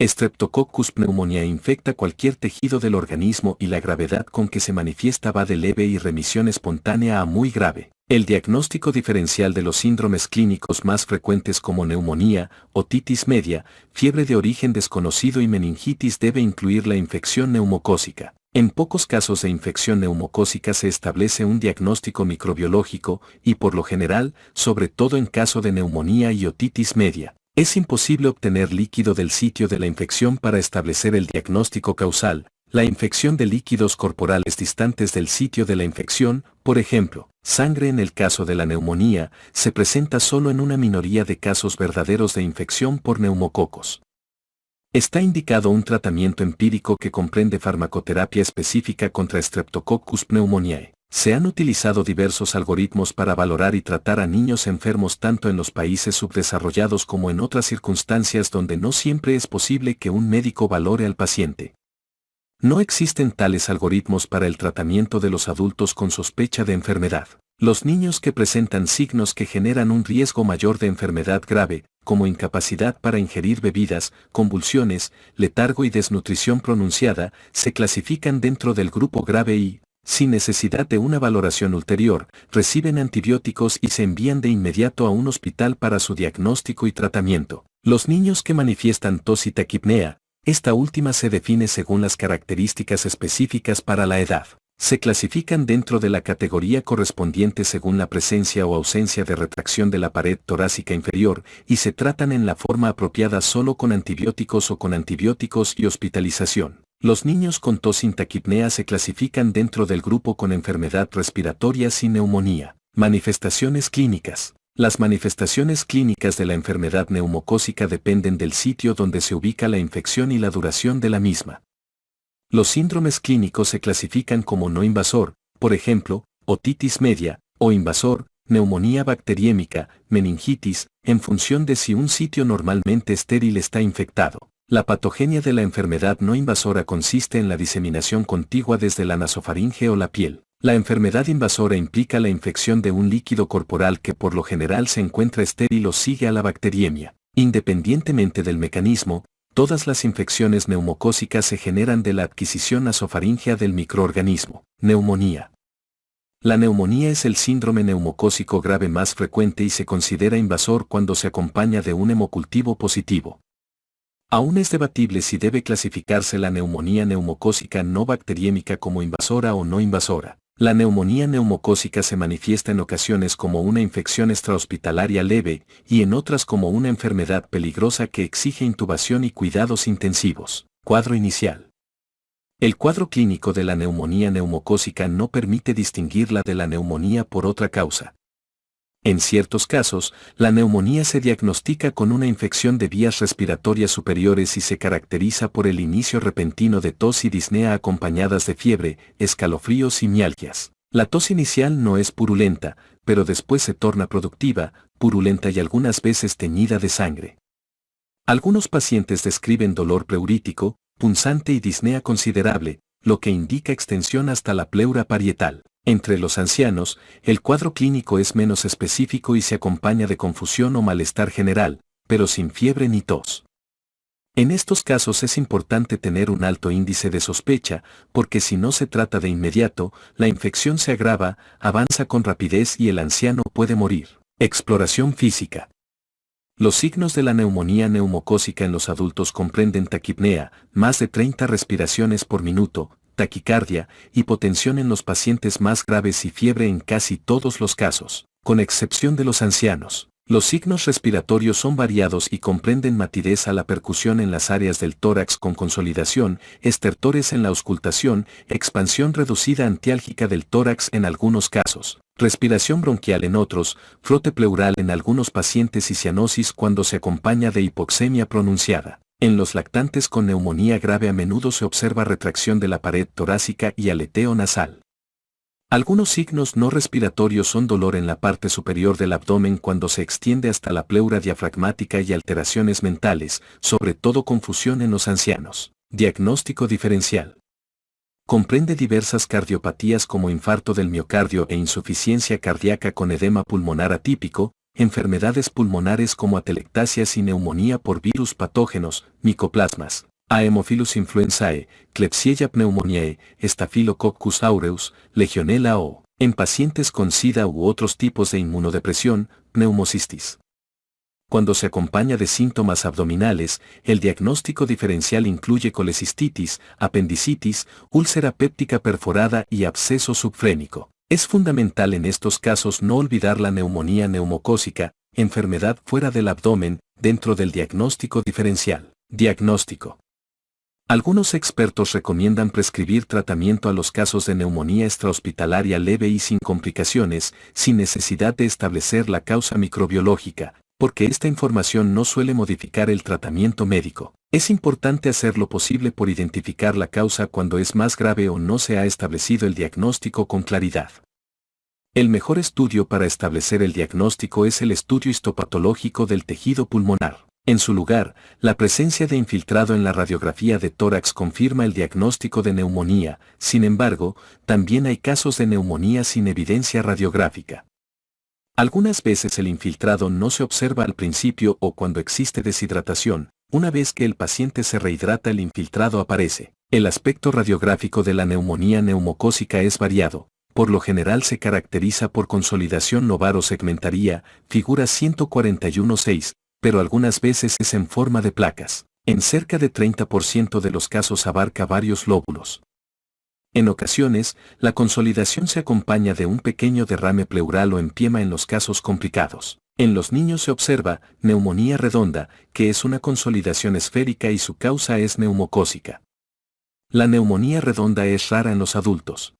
Streptococcus pneumoniae infecta cualquier tejido del organismo y la gravedad con que se manifiesta va de leve y remisión espontánea a muy grave. El diagnóstico diferencial de los síndromes clínicos más frecuentes como neumonía, otitis media, fiebre de origen desconocido y meningitis debe incluir la infección neumocócica. En pocos casos de infección neumocócica se establece un diagnóstico microbiológico y por lo general, sobre todo en caso de neumonía y otitis media, es imposible obtener líquido del sitio de la infección para establecer el diagnóstico causal. La infección de líquidos corporales distantes del sitio de la infección, por ejemplo, sangre en el caso de la neumonía, se presenta solo en una minoría de casos verdaderos de infección por neumococos. Está indicado un tratamiento empírico que comprende farmacoterapia específica contra Streptococcus pneumoniae. Se han utilizado diversos algoritmos para valorar y tratar a niños enfermos tanto en los países subdesarrollados como en otras circunstancias donde no siempre es posible que un médico valore al paciente. No existen tales algoritmos para el tratamiento de los adultos con sospecha de enfermedad. Los niños que presentan signos que generan un riesgo mayor de enfermedad grave, como incapacidad para ingerir bebidas, convulsiones, letargo y desnutrición pronunciada, se clasifican dentro del grupo grave y, sin necesidad de una valoración ulterior, reciben antibióticos y se envían de inmediato a un hospital para su diagnóstico y tratamiento. Los niños que manifiestan tos y taquipnea, esta última se define según las características específicas para la edad. Se clasifican dentro de la categoría correspondiente según la presencia o ausencia de retracción de la pared torácica inferior y se tratan en la forma apropiada solo con antibióticos o con antibióticos y hospitalización. Los niños con tos sin taquipnea se clasifican dentro del grupo con enfermedad respiratoria sin neumonía. Manifestaciones clínicas. Las manifestaciones clínicas de la enfermedad neumocócica dependen del sitio donde se ubica la infección y la duración de la misma. Los síndromes clínicos se clasifican como no invasor, por ejemplo, otitis media, o invasor, neumonía bacteriémica, meningitis, en función de si un sitio normalmente estéril está infectado. La patogenia de la enfermedad no invasora consiste en la diseminación contigua desde la nasofaringe o la piel. La enfermedad invasora implica la infección de un líquido corporal que por lo general se encuentra estéril o sigue a la bacteriemia. Independientemente del mecanismo, todas las infecciones neumocócicas se generan de la adquisición nasofaríngea del microorganismo. Neumonía. La neumonía es el síndrome neumocócico grave más frecuente y se considera invasor cuando se acompaña de un hemocultivo positivo. Aún es debatible si debe clasificarse la neumonía neumocócica no bacteriémica como invasora o no invasora. La neumonía neumocócica se manifiesta en ocasiones como una infección extrahospitalaria leve y en otras como una enfermedad peligrosa que exige intubación y cuidados intensivos. Cuadro inicial. El cuadro clínico de la neumonía neumocócica no permite distinguirla de la neumonía por otra causa. En ciertos casos, la neumonía se diagnostica con una infección de vías respiratorias superiores y se caracteriza por el inicio repentino de tos y disnea acompañadas de fiebre, escalofríos y mialgias. La tos inicial no es purulenta, pero después se torna productiva, purulenta y algunas veces teñida de sangre. Algunos pacientes describen dolor pleurítico, punzante y disnea considerable, lo que indica extensión hasta la pleura parietal. Entre los ancianos, el cuadro clínico es menos específico y se acompaña de confusión o malestar general, pero sin fiebre ni tos. En estos casos es importante tener un alto índice de sospecha, porque si no se trata de inmediato, la infección se agrava, avanza con rapidez y el anciano puede morir. Exploración física. Los signos de la neumonía neumocócica en los adultos comprenden taquipnea, más de 30 respiraciones por minuto, taquicardia, hipotensión en los pacientes más graves y fiebre en casi todos los casos, con excepción de los ancianos. Los signos respiratorios son variados y comprenden matidez a la percusión en las áreas del tórax con consolidación, estertores en la auscultación, expansión reducida antiálgica del tórax en algunos casos, respiración bronquial en otros, frote pleural en algunos pacientes y cianosis cuando se acompaña de hipoxemia pronunciada. En los lactantes con neumonía grave a menudo se observa retracción de la pared torácica y aleteo nasal. Algunos signos no respiratorios son dolor en la parte superior del abdomen cuando se extiende hasta la pleura diafragmática y alteraciones mentales, sobre todo confusión en los ancianos. Diagnóstico diferencial. Comprende diversas cardiopatías como infarto del miocardio e insuficiencia cardíaca con edema pulmonar atípico, enfermedades pulmonares como atelectasias y neumonía por virus patógenos, micoplasmas, Haemophilus influenzae, Klebsiella pneumoniae, Staphylococcus aureus, Legionella o, en pacientes con SIDA u otros tipos de inmunodepresión, pneumocistis. Cuando se acompaña de síntomas abdominales, el diagnóstico diferencial incluye colecistitis, apendicitis, úlcera péptica perforada y absceso subfrénico. Es fundamental en estos casos no olvidar la neumonía neumocócica, enfermedad fuera del abdomen, dentro del diagnóstico diferencial. Diagnóstico. Algunos expertos recomiendan prescribir tratamiento a los casos de neumonía extrahospitalaria leve y sin complicaciones, sin necesidad de establecer la causa microbiológica, porque esta información no suele modificar el tratamiento médico. Es importante hacer lo posible por identificar la causa cuando es más grave o no se ha establecido el diagnóstico con claridad. El mejor estudio para establecer el diagnóstico es el estudio histopatológico del tejido pulmonar. En su lugar, la presencia de infiltrado en la radiografía de tórax confirma el diagnóstico de neumonía, sin embargo, también hay casos de neumonía sin evidencia radiográfica. Algunas veces el infiltrado no se observa al principio o cuando existe deshidratación. Una vez que el paciente se rehidrata, el infiltrado aparece. El aspecto radiográfico de la neumonía neumocócica es variado. Por lo general se caracteriza por consolidación lobar-segmentaria, figura 141.6, pero algunas veces es en forma de placas. En cerca de 30% de los casos abarca varios lóbulos. En ocasiones, la consolidación se acompaña de un pequeño derrame pleural o empiema en los casos complicados. En los niños se observa neumonía redonda, que es una consolidación esférica y su causa es neumocócica. La neumonía redonda es rara en los adultos.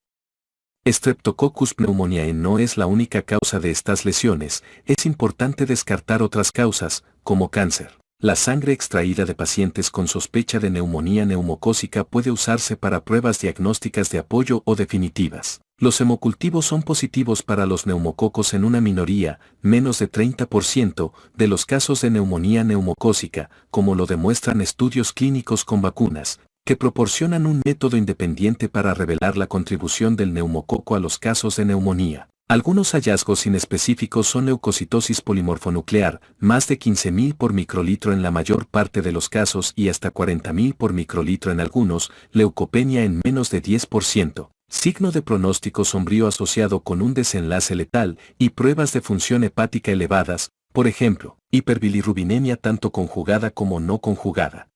Streptococcus pneumoniae no es la única causa de estas lesiones, es importante descartar otras causas, como cáncer. La sangre extraída de pacientes con sospecha de neumonía neumocócica puede usarse para pruebas diagnósticas de apoyo o definitivas. Los hemocultivos son positivos para los neumococos en una minoría, menos de 30%, de los casos de neumonía neumocócica, como lo demuestran estudios clínicos con vacunas, que proporcionan un método independiente para revelar la contribución del neumococo a los casos de neumonía. Algunos hallazgos inespecíficos son leucocitosis polimorfonuclear, más de 15.000 por microlitro en la mayor parte de los casos y hasta 40.000 por microlitro en algunos, leucopenia en menos de 10%. Signo de pronóstico sombrío asociado con un desenlace letal y pruebas de función hepática elevadas, por ejemplo, hiperbilirrubinemia tanto conjugada como no conjugada.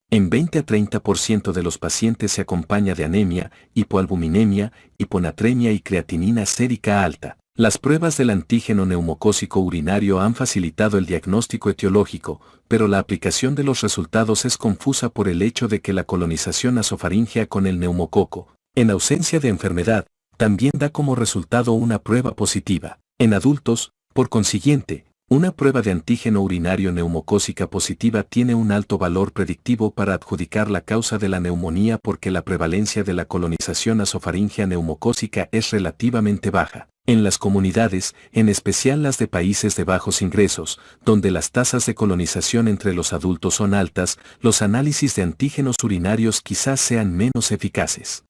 En 20 a 30% de los pacientes se acompaña de anemia, hipoalbuminemia, hiponatremia y creatinina sérica alta. Las pruebas del antígeno neumocócico urinario han facilitado el diagnóstico etiológico, pero la aplicación de los resultados es confusa por el hecho de que la colonización nasofaríngea con el neumococo, en ausencia de enfermedad, también da como resultado una prueba positiva. En adultos, por consiguiente, una prueba de antígeno urinario neumocócica positiva tiene un alto valor predictivo para adjudicar la causa de la neumonía porque la prevalencia de la colonización nasofaríngea neumocócica es relativamente baja. En las comunidades, en especial las de países de bajos ingresos, donde las tasas de colonización entre los adultos son altas, los análisis de antígenos urinarios quizás sean menos eficaces.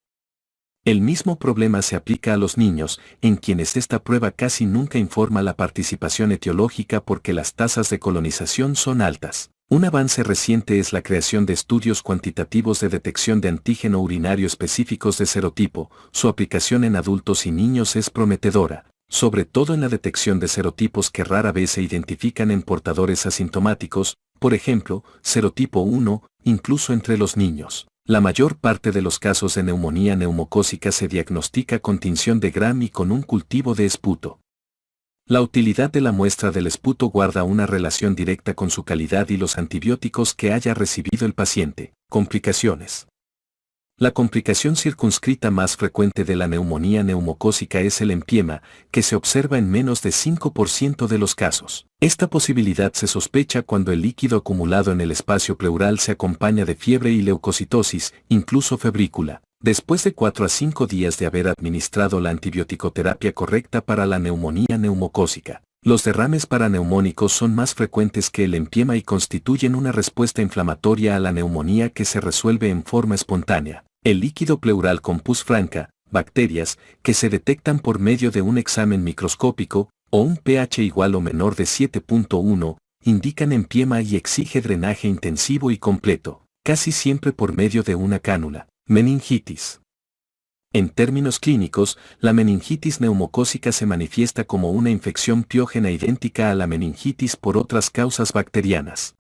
El mismo problema se aplica a los niños, en quienes esta prueba casi nunca informa la participación etiológica porque las tasas de colonización son altas. Un avance reciente es la creación de estudios cuantitativos de detección de antígeno urinario específicos de serotipo. Su aplicación en adultos y niños es prometedora, sobre todo en la detección de serotipos que rara vez se identifican en portadores asintomáticos, por ejemplo, serotipo 1, incluso entre los niños. La mayor parte de los casos de neumonía neumocócica se diagnostica con tinción de Gram y con un cultivo de esputo. La utilidad de la muestra del esputo guarda una relación directa con su calidad y los antibióticos que haya recibido el paciente. Complicaciones. La complicación circunscrita más frecuente de la neumonía neumocócica es el empiema, que se observa en menos de 5% de los casos. Esta posibilidad se sospecha cuando el líquido acumulado en el espacio pleural se acompaña de fiebre y leucocitosis, incluso febrícula, después de 4 a 5 días de haber administrado la antibioticoterapia correcta para la neumonía neumocócica. Los derrames paraneumónicos son más frecuentes que el empiema y constituyen una respuesta inflamatoria a la neumonía que se resuelve en forma espontánea. El líquido pleural con pus franca, bacterias, que se detectan por medio de un examen microscópico, o un pH igual o menor de 7.1, indican empiema y exige drenaje intensivo y completo, casi siempre por medio de una cánula. Meningitis. En términos clínicos, la meningitis neumocócica se manifiesta como una infección piógena idéntica a la meningitis por otras causas bacterianas.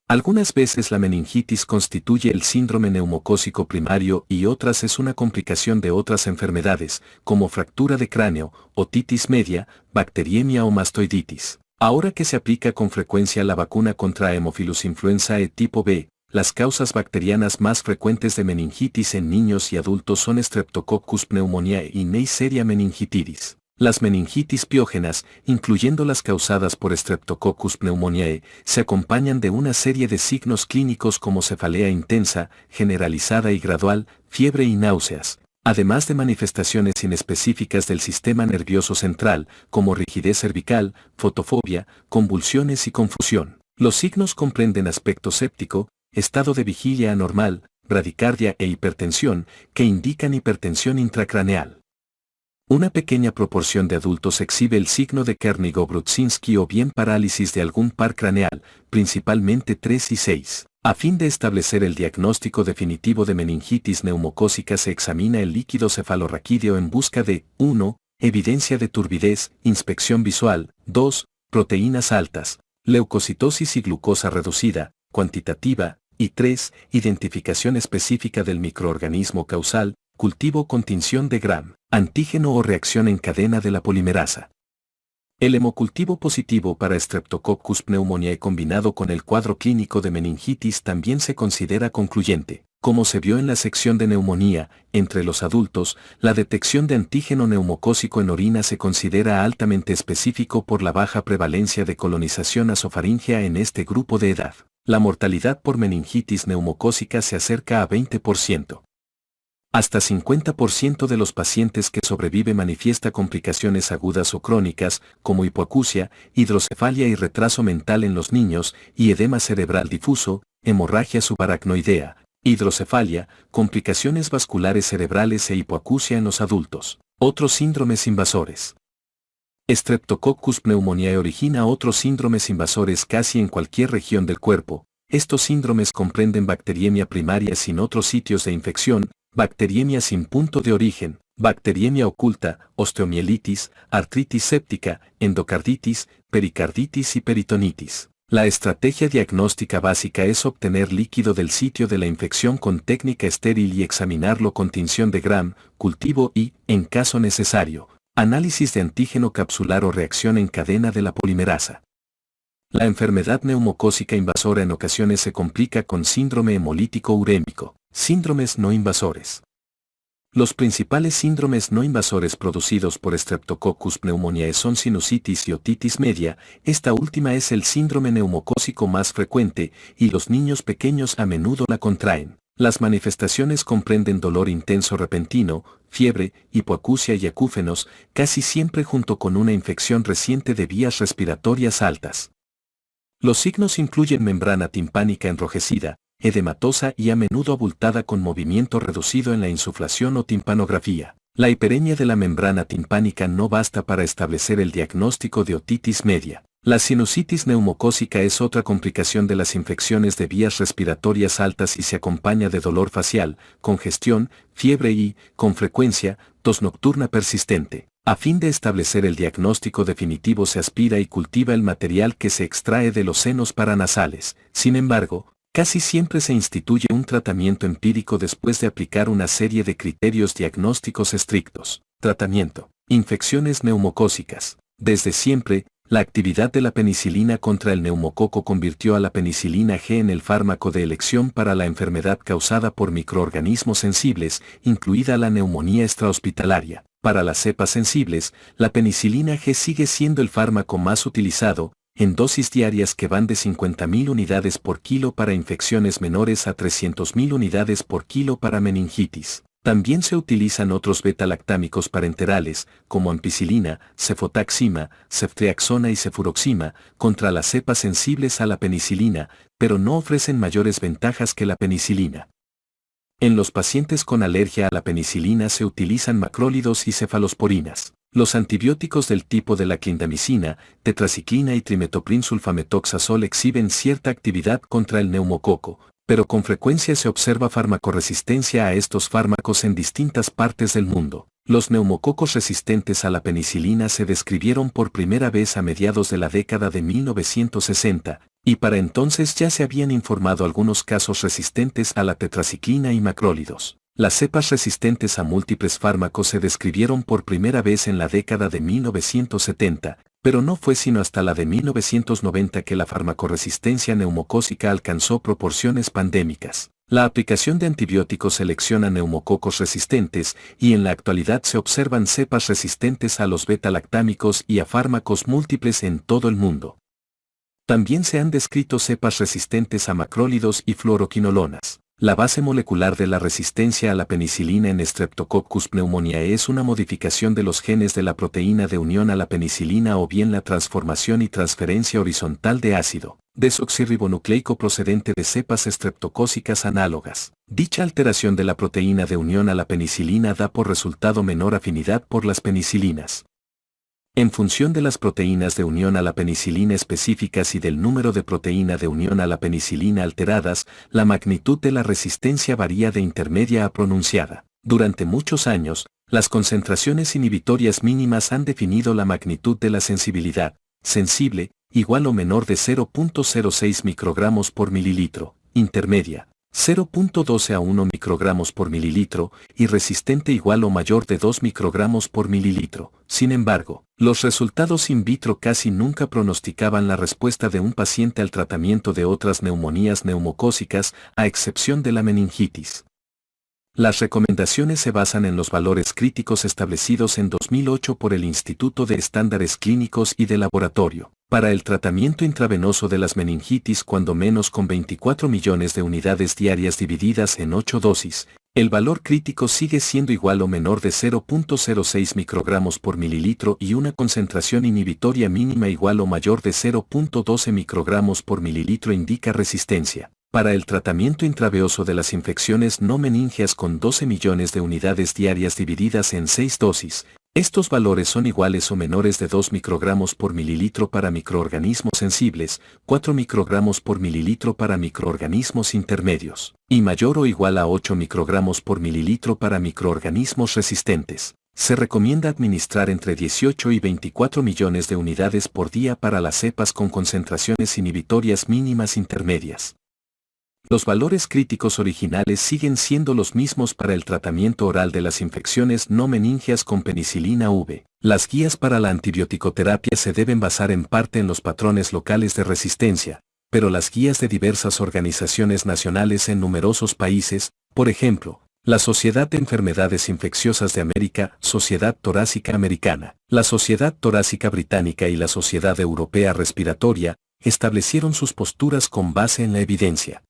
Algunas veces la meningitis constituye el síndrome neumocócico primario y otras es una complicación de otras enfermedades, como fractura de cráneo, otitis media, bacteriemia o mastoiditis. Ahora que se aplica con frecuencia la vacuna contra Haemophilus influenzae tipo B, las causas bacterianas más frecuentes de meningitis en niños y adultos son Streptococcus pneumoniae y Neisseria meningitidis. Las meningitis piógenas, incluyendo las causadas por Streptococcus pneumoniae, se acompañan de una serie de signos clínicos como cefalea intensa, generalizada y gradual, fiebre y náuseas, además de manifestaciones inespecíficas del sistema nervioso central, como rigidez cervical, fotofobia, convulsiones y confusión. Los signos comprenden aspecto séptico, estado de vigilia anormal, bradicardia e hipertensión, que indican hipertensión intracraneal. Una pequeña proporción de adultos exhibe el signo de Kernigo-Brudzinski o bien parálisis de algún par craneal, principalmente 3 y 6. A fin de establecer el diagnóstico definitivo de meningitis neumocócica se examina el líquido cefalorraquídeo en busca de 1. Evidencia de turbidez, inspección visual, 2. Proteínas altas, leucocitosis y glucosa reducida, cuantitativa, y 3. Identificación específica del microorganismo causal, cultivo con tinción de Gram, antígeno o reacción en cadena de la polimerasa. El hemocultivo positivo para Streptococcus pneumoniae combinado con el cuadro clínico de meningitis también se considera concluyente. Como se vio en la sección de neumonía, entre los adultos, la detección de antígeno neumocócico en orina se considera altamente específico por la baja prevalencia de colonización nasofaríngea en este grupo de edad. La mortalidad por meningitis neumocócica se acerca a 20%. Hasta 50% de los pacientes que sobreviven manifiesta complicaciones agudas o crónicas, como hipoacusia, hidrocefalia y retraso mental en los niños, y edema cerebral difuso, hemorragia subaracnoidea, hidrocefalia, complicaciones vasculares cerebrales e hipoacusia en los adultos. Otros síndromes invasores. Streptococcus pneumoniae origina otros síndromes invasores casi en cualquier región del cuerpo. Estos síndromes comprenden bacteriemia primaria sin otros sitios de infección, bacteriemia sin punto de origen, bacteriemia oculta, osteomielitis, artritis séptica, endocarditis, pericarditis y peritonitis. La estrategia diagnóstica básica es obtener líquido del sitio de la infección con técnica estéril y examinarlo con tinción de Gram, cultivo y, en caso necesario, análisis de antígeno capsular o reacción en cadena de la polimerasa. La enfermedad neumocócica invasora en ocasiones se complica con síndrome hemolítico urémico. Síndromes no invasores. Los principales síndromes no invasores producidos por Streptococcus pneumoniae son sinusitis y otitis media. Esta última es el síndrome neumocócico más frecuente y los niños pequeños a menudo la contraen. Las manifestaciones comprenden dolor intenso repentino, fiebre, hipoacusia y acúfenos, casi siempre junto con una infección reciente de vías respiratorias altas. Los signos incluyen membrana timpánica enrojecida, edematosa y a menudo abultada con movimiento reducido en la insuflación o timpanografía. La hiperemia de la membrana timpánica no basta para establecer el diagnóstico de otitis media. La sinusitis neumocócica es otra complicación de las infecciones de vías respiratorias altas y se acompaña de dolor facial, congestión, fiebre y, con frecuencia, tos nocturna persistente. A fin de establecer el diagnóstico definitivo se aspira y cultiva el material que se extrae de los senos paranasales. Sin embargo, casi siempre se instituye un tratamiento empírico después de aplicar una serie de criterios diagnósticos estrictos. Tratamiento. Infecciones neumocócicas. Desde siempre, la actividad de la penicilina contra el neumococo convirtió a la penicilina G en el fármaco de elección para la enfermedad causada por microorganismos sensibles, incluida la neumonía extrahospitalaria. Para las cepas sensibles, la penicilina G sigue siendo el fármaco más utilizado, en dosis diarias que van de 50.000 unidades por kilo para infecciones menores a 300.000 unidades por kilo para meningitis. También se utilizan otros beta-lactámicos parenterales, como ampicilina, cefotaxima, ceftriaxona y cefuroxima, contra las cepas sensibles a la penicilina, pero no ofrecen mayores ventajas que la penicilina. En los pacientes con alergia a la penicilina se utilizan macrólidos y cefalosporinas. Los antibióticos del tipo de la clindamicina, tetraciclina y trimetoprim-sulfametoxazol exhiben cierta actividad contra el neumococo, pero con frecuencia se observa farmacoresistencia a estos fármacos en distintas partes del mundo. Los neumococos resistentes a la penicilina se describieron por primera vez a mediados de la década de 1960, y para entonces ya se habían informado algunos casos resistentes a la tetraciclina y macrólidos. Las cepas resistentes a múltiples fármacos se describieron por primera vez en la década de 1970, pero no fue sino hasta la de 1990 que la farmacoresistencia neumocócica alcanzó proporciones pandémicas. La aplicación de antibióticos selecciona neumococos resistentes y en la actualidad se observan cepas resistentes a los beta-lactámicos y a fármacos múltiples en todo el mundo. También se han descrito cepas resistentes a macrólidos y fluoroquinolonas. La base molecular de la resistencia a la penicilina en Streptococcus pneumoniae es una modificación de los genes de la proteína de unión a la penicilina o bien la transformación y transferencia horizontal de ácido desoxirribonucleico procedente de cepas streptocócicas análogas. Dicha alteración de la proteína de unión a la penicilina da por resultado menor afinidad por las penicilinas. En función de las proteínas de unión a la penicilina específicas y del número de proteína de unión a la penicilina alteradas, la magnitud de la resistencia varía de intermedia a pronunciada. Durante muchos años, las concentraciones inhibitorias mínimas han definido la magnitud de la sensibilidad, sensible, igual o menor de 0.06 microgramos por mililitro, intermedia, 0.12 a 1 microgramos por mililitro, y resistente igual o mayor de 2 microgramos por mililitro. Sin embargo, los resultados in vitro casi nunca pronosticaban la respuesta de un paciente al tratamiento de otras neumonías neumocócicas, a excepción de la meningitis. Las recomendaciones se basan en los valores críticos establecidos en 2008 por el Instituto de Estándares Clínicos y de Laboratorio. Para el tratamiento intravenoso de las meningitis cuando menos con 24 millones de unidades diarias divididas en 8 dosis, El valor crítico sigue siendo igual o menor de 0.06 microgramos por mililitro y una concentración inhibitoria mínima igual o mayor de 0.12 microgramos por mililitro indica resistencia. Para el tratamiento intravenoso de las infecciones no meningias con 12 millones de unidades diarias divididas en 6 dosis, estos valores son iguales o menores de 2 microgramos por mililitro para microorganismos sensibles, 4 microgramos por mililitro para microorganismos intermedios, y mayor o igual a 8 microgramos por mililitro para microorganismos resistentes. Se recomienda administrar entre 18 y 24 millones de unidades por día para las cepas con concentraciones inhibitorias mínimas intermedias. Los valores críticos originales siguen siendo los mismos para el tratamiento oral de las infecciones no meningias con penicilina V. Las guías para la antibioticoterapia se deben basar en parte en los patrones locales de resistencia, pero las guías de diversas organizaciones nacionales en numerosos países, por ejemplo, la Sociedad de Enfermedades Infecciosas de América, Sociedad Torácica Americana, la Sociedad Torácica Británica y la Sociedad Europea Respiratoria, establecieron sus posturas con base en la evidencia.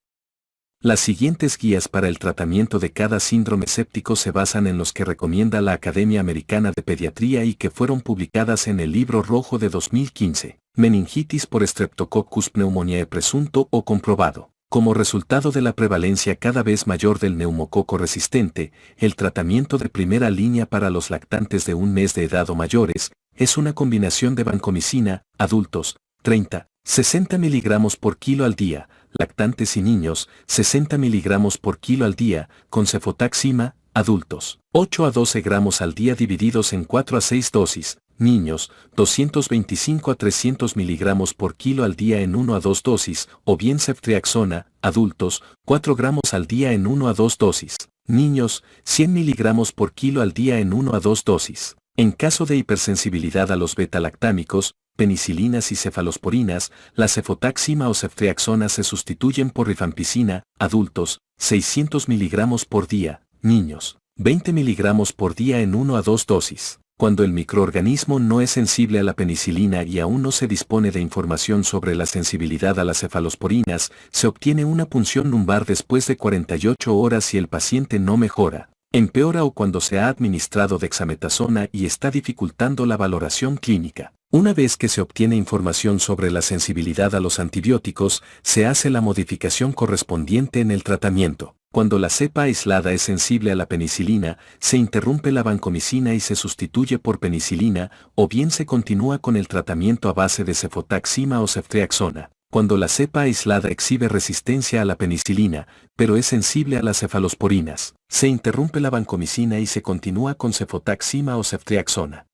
Las siguientes guías para el tratamiento de cada síndrome séptico se basan en los que recomienda la Academia Americana de Pediatría y que fueron publicadas en el Libro Rojo de 2015, Meningitis por Streptococcus pneumoniae presunto o comprobado. Como resultado de la prevalencia cada vez mayor del neumococo resistente, el tratamiento de primera línea para los lactantes de un mes de edad o mayores es una combinación de vancomicina, adultos, 30, 60 miligramos por kilo al día, lactantes y niños, 60 miligramos por kilo al día, con cefotaxima, adultos, 8 a 12 gramos al día divididos en 4 a 6 dosis, niños, 225 a 300 miligramos por kilo al día en 1 a 2 dosis, o bien ceftriaxona, adultos, 4 gramos al día en 1 a 2 dosis, niños, 100 miligramos por kilo al día en 1 a 2 dosis. En caso de hipersensibilidad a los beta-lactámicos, penicilinas y cefalosporinas, la cefotaxima o ceftriaxona se sustituyen por rifampicina, adultos, 600 miligramos por día, niños, 20 miligramos por día en 1 a 2 dosis. Cuando el microorganismo no es sensible a la penicilina y aún no se dispone de información sobre la sensibilidad a las cefalosporinas, se obtiene una punción lumbar después de 48 horas si el paciente no mejora, empeora o cuando se ha administrado dexametasona y está dificultando la valoración clínica. Una vez que se obtiene información sobre la sensibilidad a los antibióticos, se hace la modificación correspondiente en el tratamiento. Cuando la cepa aislada es sensible a la penicilina, se interrumpe la vancomicina y se sustituye por penicilina, o bien se continúa con el tratamiento a base de cefotaxima o ceftriaxona. Cuando la cepa aislada exhibe resistencia a la penicilina, pero es sensible a las cefalosporinas, se interrumpe la vancomicina y se continúa con cefotaxima o ceftriaxona.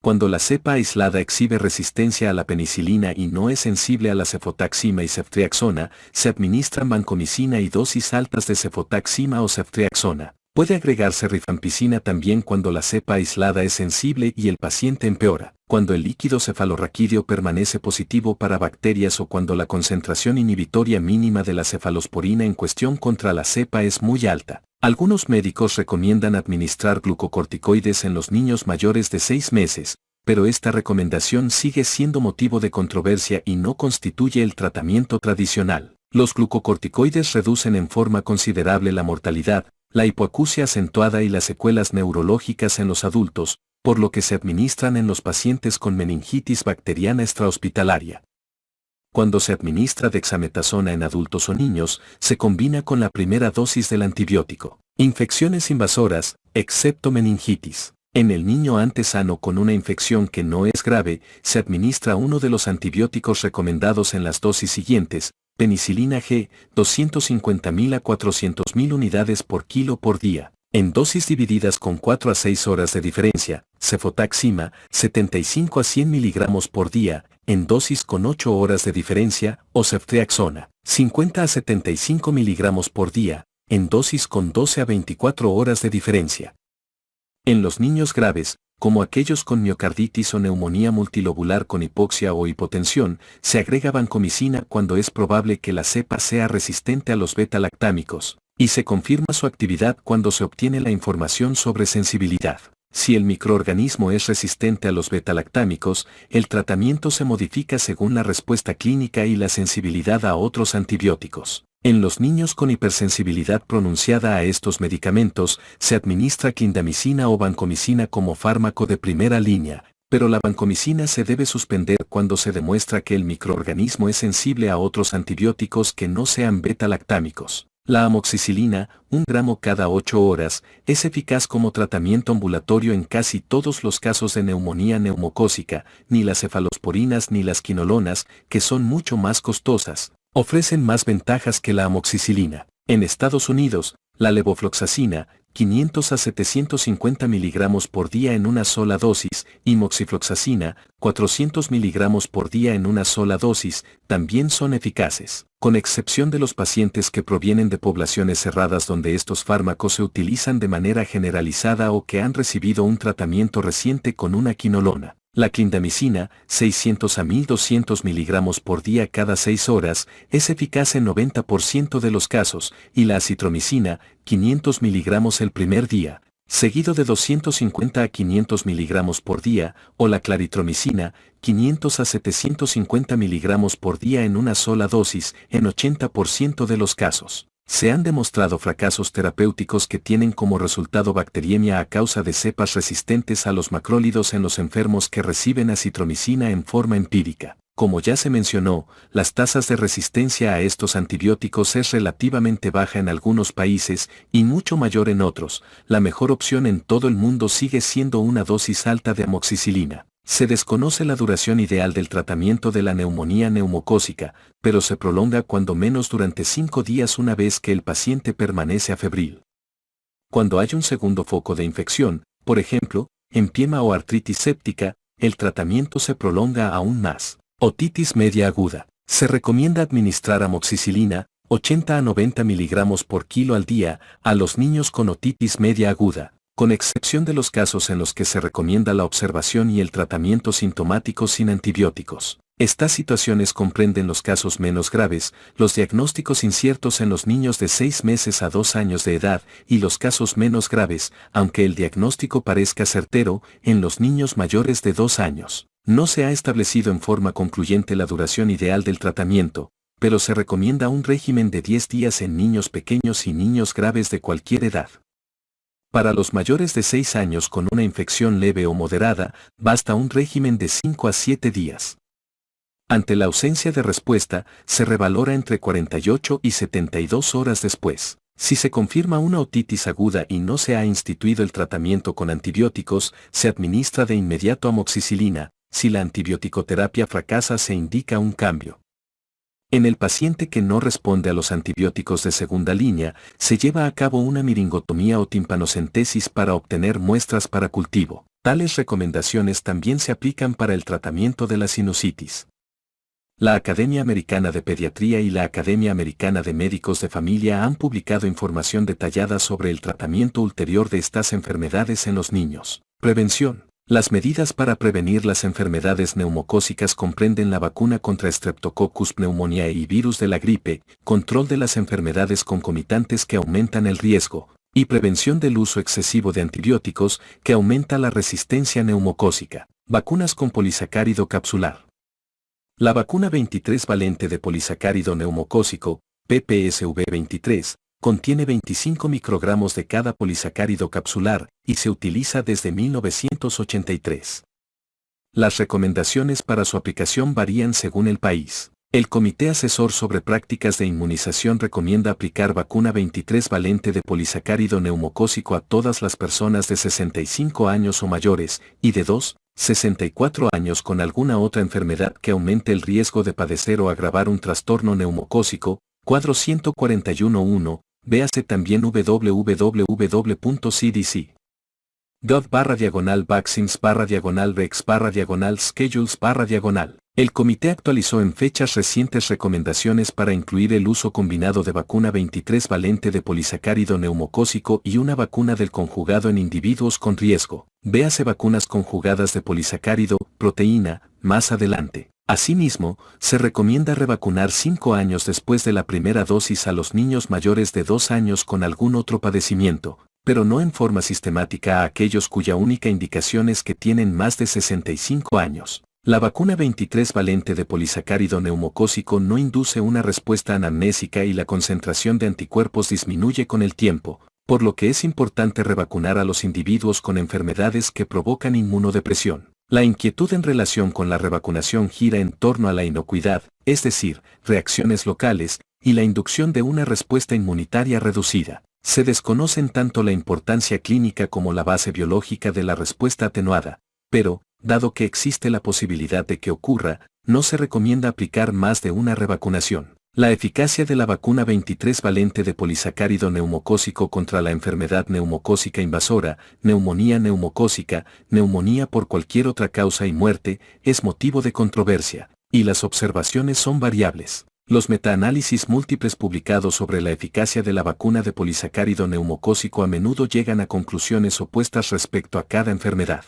Cuando la cepa aislada exhibe resistencia a la penicilina y no es sensible a la cefotaxima y ceftriaxona, se administran vancomicina y dosis altas de cefotaxima o ceftriaxona. Puede agregarse rifampicina también cuando la cepa aislada es sensible y el paciente empeora, cuando el líquido cefalorraquídeo permanece positivo para bacterias o cuando la concentración inhibitoria mínima de la cefalosporina en cuestión contra la cepa es muy alta. Algunos médicos recomiendan administrar glucocorticoides en los niños mayores de 6 meses, pero esta recomendación sigue siendo motivo de controversia y no constituye el tratamiento tradicional. Los glucocorticoides reducen en forma considerable la mortalidad, la hipoacusia acentuada y las secuelas neurológicas en los adultos, por lo que se administran en los pacientes con meningitis bacteriana extrahospitalaria. Cuando se administra dexametasona en adultos o niños, se combina con la primera dosis del antibiótico. Infecciones invasoras, excepto meningitis. En el niño antes sano con una infección que no es grave, se administra uno de los antibióticos recomendados en las dosis siguientes, penicilina G, 250.000 a 400.000 unidades por kilo por día, en dosis divididas con 4 a 6 horas de diferencia, cefotaxima, 75 a 100 miligramos por día, en dosis con 8 horas de diferencia, o ceftriaxona, 50 a 75 miligramos por día, en dosis con 12 a 24 horas de diferencia. En los niños graves, como aquellos con miocarditis o neumonía multilobular con hipoxia o hipotensión, se agrega vancomicina cuando es probable que la cepa sea resistente a los beta-lactámicos, y se confirma su actividad cuando se obtiene la información sobre sensibilidad. Si el microorganismo es resistente a los beta-lactámicos, el tratamiento se modifica según la respuesta clínica y la sensibilidad a otros antibióticos. En los niños con hipersensibilidad pronunciada a estos medicamentos, se administra clindamicina o vancomicina como fármaco de primera línea, pero la vancomicina se debe suspender cuando se demuestra que el microorganismo es sensible a otros antibióticos que no sean beta-lactámicos. La amoxicilina, 1 gramo cada 8 horas, es eficaz como tratamiento ambulatorio en casi todos los casos de neumonía neumocócica. Ni las cefalosporinas ni las quinolonas, que son mucho más costosas, ofrecen más ventajas que la amoxicilina. En Estados Unidos, la levofloxacina, 500 a 750 miligramos por día en una sola dosis, y moxifloxacina, 400 miligramos por día en una sola dosis, también son eficaces, con excepción de los pacientes que provienen de poblaciones cerradas donde estos fármacos se utilizan de manera generalizada o que han recibido un tratamiento reciente con una quinolona. La clindamicina, 600 a 1200 miligramos por día cada 6 horas, es eficaz en 90% de los casos, y la acitromicina, 500 miligramos el primer día, seguido de 250 a 500 miligramos por día, o la claritromicina, 500 a 750 miligramos por día en una sola dosis, en 80% de los casos. Se han demostrado fracasos terapéuticos que tienen como resultado bacteriemia a causa de cepas resistentes a los macrólidos en los enfermos que reciben acitromicina en forma empírica. Como ya se mencionó, las tasas de resistencia a estos antibióticos es relativamente baja en algunos países y mucho mayor en otros. La mejor opción en todo el mundo sigue siendo una dosis alta de amoxicilina. Se desconoce la duración ideal del tratamiento de la neumonía neumocócica, pero se prolonga cuando menos durante 5 días una vez que el paciente permanece afebril. Cuando hay un segundo foco de infección, por ejemplo, empiema o artritis séptica, el tratamiento se prolonga aún más. Otitis media aguda. Se recomienda administrar amoxicilina, 80 a 90 miligramos por kilo al día, a los niños con otitis media aguda, con excepción de los casos en los que se recomienda la observación y el tratamiento sintomático sin antibióticos. Estas situaciones comprenden los casos menos graves, los diagnósticos inciertos en los niños de 6 meses a 2 años de edad y los casos menos graves, aunque el diagnóstico parezca certero, en los niños mayores de 2 años. No se ha establecido en forma concluyente la duración ideal del tratamiento, pero se recomienda un régimen de 10 días en niños pequeños y niños graves de cualquier edad. Para los mayores de 6 años con una infección leve o moderada, basta un régimen de 5 a 7 días. Ante la ausencia de respuesta, se revalora entre 48 y 72 horas después. Si se confirma una otitis aguda y no se ha instituido el tratamiento con antibióticos, se administra de inmediato amoxicilina. Si la antibiótico-terapia fracasa, se indica un cambio. En el paciente que no responde a los antibióticos de segunda línea, se lleva a cabo una miringotomía o timpanocentesis para obtener muestras para cultivo. Tales recomendaciones también se aplican para el tratamiento de la sinusitis. La Academia Americana de Pediatría y la Academia Americana de Médicos de Familia han publicado información detallada sobre el tratamiento ulterior de estas enfermedades en los niños. Prevención. Las medidas para prevenir las enfermedades neumocócicas comprenden la vacuna contra Streptococcus pneumoniae y virus de la gripe, control de las enfermedades concomitantes que aumentan el riesgo, y prevención del uso excesivo de antibióticos que aumenta la resistencia neumocócica. Vacunas con polisacárido capsular. La vacuna 23 valente de polisacárido neumocócico, PPSV23, contiene 25 microgramos de cada polisacárido capsular y se utiliza desde 1983. Las recomendaciones para su aplicación varían según el país. El Comité Asesor sobre Prácticas de Inmunización recomienda aplicar vacuna 23 valente de polisacárido neumocócico a todas las personas de 65 años o mayores y de 64 años con alguna otra enfermedad que aumente el riesgo de padecer o agravar un trastorno neumocócico. Cuadro 141.1. Véase también www.cdc.gov/vaccines/rex/schedules/. El comité actualizó en fechas recientes recomendaciones para incluir el uso combinado de vacuna 23 valente de polisacárido neumocócico y una vacuna del conjugado en individuos con riesgo. Véase vacunas conjugadas de polisacárido, proteína, más adelante. Asimismo, se recomienda revacunar 5 años después de la primera dosis a los niños mayores de 2 años con algún otro padecimiento, pero no en forma sistemática a aquellos cuya única indicación es que tienen más de 65 años. La vacuna 23 valente de polisacárido neumocócico no induce una respuesta anamnésica y la concentración de anticuerpos disminuye con el tiempo, por lo que es importante revacunar a los individuos con enfermedades que provocan inmunodepresión. La inquietud en relación con la revacunación gira en torno a la inocuidad, es decir, reacciones locales, y la inducción de una respuesta inmunitaria reducida. Se desconocen tanto la importancia clínica como la base biológica de la respuesta atenuada, pero, dado que existe la posibilidad de que ocurra, no se recomienda aplicar más de una revacunación. La eficacia de la vacuna 23 valente de polisacárido neumocócico contra la enfermedad neumocócica invasora, neumonía neumocócica, neumonía por cualquier otra causa y muerte, es motivo de controversia, y las observaciones son variables. Los metaanálisis múltiples publicados sobre la eficacia de la vacuna de polisacárido neumocócico a menudo llegan a conclusiones opuestas respecto a cada enfermedad.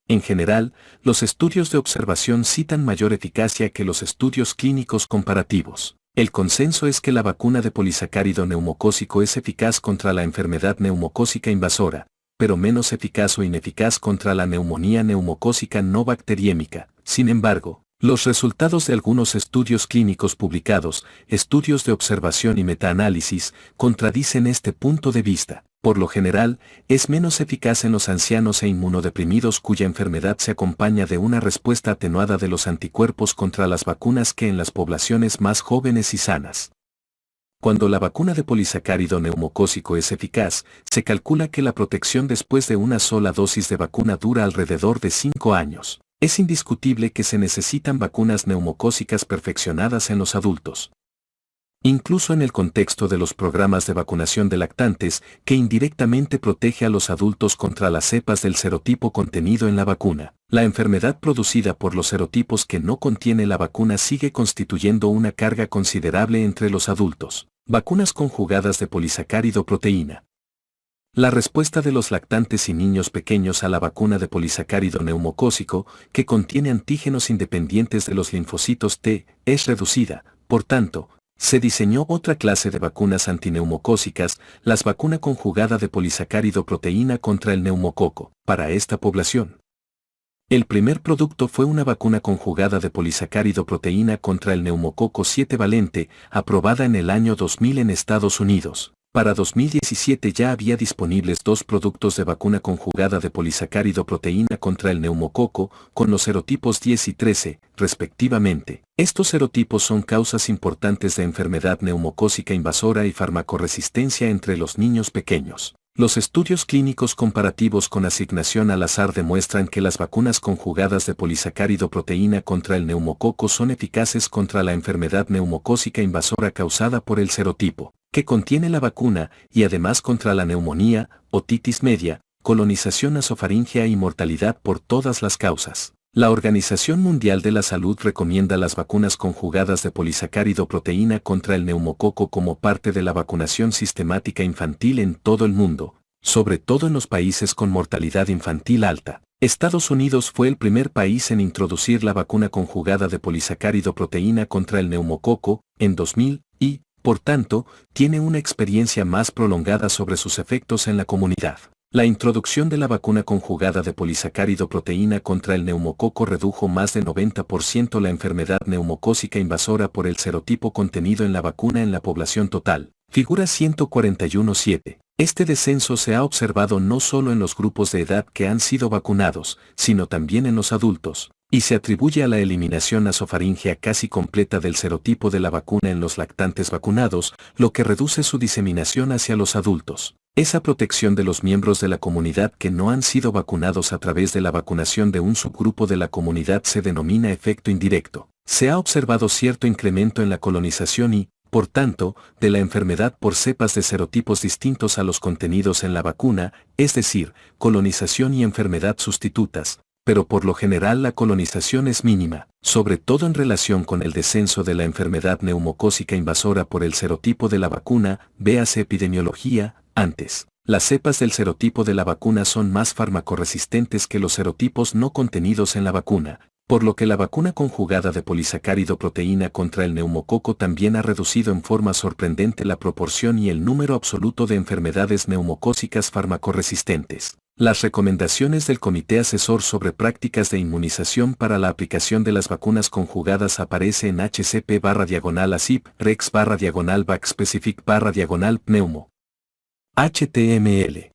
En general, los estudios de observación citan mayor eficacia que los estudios clínicos comparativos. El consenso es que la vacuna de polisacárido neumocócico es eficaz contra la enfermedad neumocócica invasora, pero menos eficaz o ineficaz contra la neumonía neumocócica no bacteriémica. Sin embargo, los resultados de algunos estudios clínicos publicados, estudios de observación y metaanálisis, contradicen este punto de vista. Por lo general, es menos eficaz en los ancianos e inmunodeprimidos cuya enfermedad se acompaña de una respuesta atenuada de los anticuerpos contra las vacunas que en las poblaciones más jóvenes y sanas. Cuando la vacuna de polisacárido neumocócico es eficaz, se calcula que la protección después de una sola dosis de vacuna dura alrededor de 5 años. Es indiscutible que se necesitan vacunas neumocócicas perfeccionadas en los adultos. Incluso en el contexto de los programas de vacunación de lactantes, que indirectamente protege a los adultos contra las cepas del serotipo contenido en la vacuna. La enfermedad producida por los serotipos que no contiene la vacuna sigue constituyendo una carga considerable entre los adultos. Vacunas conjugadas de polisacárido proteína. La respuesta de los lactantes y niños pequeños a la vacuna de polisacárido neumocócico, que contiene antígenos independientes de los linfocitos T, es reducida. Por tanto, se diseñó otra clase de vacunas antineumocócicas, las vacuna conjugada de polisacárido proteína contra el neumococo, para esta población. El primer producto fue una vacuna conjugada de polisacárido proteína contra el neumococo 7 valente, aprobada en el año 2000 en Estados Unidos. Para 2017 ya había disponibles 2 productos de vacuna conjugada de polisacárido proteína contra el neumococo, con los serotipos 10 y 13, respectivamente. Estos serotipos son causas importantes de enfermedad neumocócica invasora y farmacoresistencia entre los niños pequeños. Los estudios clínicos comparativos con asignación al azar demuestran que las vacunas conjugadas de polisacárido proteína contra el neumococo son eficaces contra la enfermedad neumocócica invasora causada por el serotipo que contiene la vacuna y además contra la neumonía, otitis media, colonización nasofaríngea y mortalidad por todas las causas. La Organización Mundial de la Salud recomienda las vacunas conjugadas de polisacárido proteína contra el neumococo como parte de la vacunación sistemática infantil en todo el mundo, sobre todo en los países con mortalidad infantil alta. Estados Unidos fue el primer país en introducir la vacuna conjugada de polisacárido proteína contra el neumococo, en 2000, y, por tanto, tiene una experiencia más prolongada sobre sus efectos en la comunidad. La introducción de la vacuna conjugada de polisacárido proteína contra el neumococo redujo más de 90% la enfermedad neumocócica invasora por el serotipo contenido en la vacuna en la población total. Figura 141.7. Este descenso se ha observado no solo en los grupos de edad que han sido vacunados, sino también en los adultos, y se atribuye a la eliminación nasofaríngea casi completa del serotipo de la vacuna en los lactantes vacunados, lo que reduce su diseminación hacia los adultos. Esa protección de los miembros de la comunidad que no han sido vacunados a través de la vacunación de un subgrupo de la comunidad se denomina efecto indirecto. Se ha observado cierto incremento en la colonización y, por tanto, de la enfermedad por cepas de serotipos distintos a los contenidos en la vacuna, es decir, colonización y enfermedad sustitutas, pero por lo general la colonización es mínima, sobre todo en relación con el descenso de la enfermedad neumocócica invasora por el serotipo de la vacuna, véase epidemiología, antes. Las cepas del serotipo de la vacuna son más farmacorresistentes que los serotipos no contenidos en la vacuna, por lo que la vacuna conjugada de polisacárido proteína contra el neumococo también ha reducido en forma sorprendente la proporción y el número absoluto de enfermedades neumocócicas farmacorresistentes. Las recomendaciones del Comité Asesor sobre Prácticas de Inmunización para la aplicación de las vacunas conjugadas aparece en HCP/ACIP Rex/Vac Specific/Pneumo. HTML.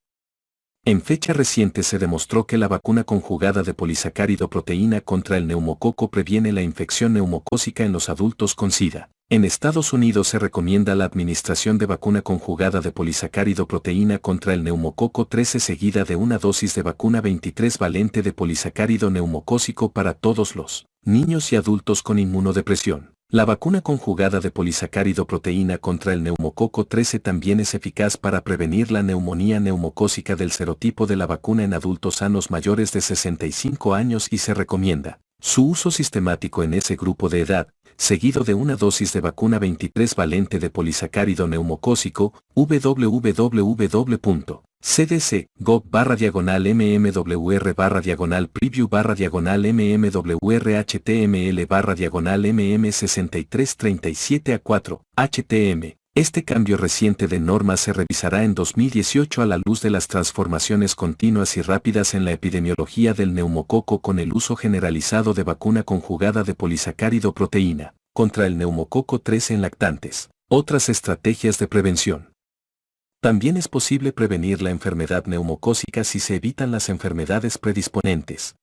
En fecha reciente se demostró que la vacuna conjugada de polisacárido proteína contra el neumococo previene la infección neumocócica en los adultos con SIDA. En Estados Unidos se recomienda la administración de vacuna conjugada de polisacárido proteína contra el neumococo 13 seguida de una dosis de vacuna 23 valente de polisacárido neumocócico para todos los niños y adultos con inmunodepresión. La vacuna conjugada de polisacárido proteína contra el neumococo 13 también es eficaz para prevenir la neumonía neumocócica del serotipo de la vacuna en adultos sanos mayores de 65 años y se recomienda su uso sistemático en ese grupo de edad, seguido de una dosis de vacuna 23 valente de polisacárido neumocócico, www.cdc.gov/mmwr/preview/mmwr/mm6337A4, HTM. Este cambio reciente de norma se revisará en 2018 a la luz de las transformaciones continuas y rápidas en la epidemiología del neumococo con el uso generalizado de vacuna conjugada de polisacárido proteína contra el neumococo 13 en lactantes. Otras estrategias de prevención. También es posible prevenir la enfermedad neumocócica si se evitan las enfermedades predisponentes.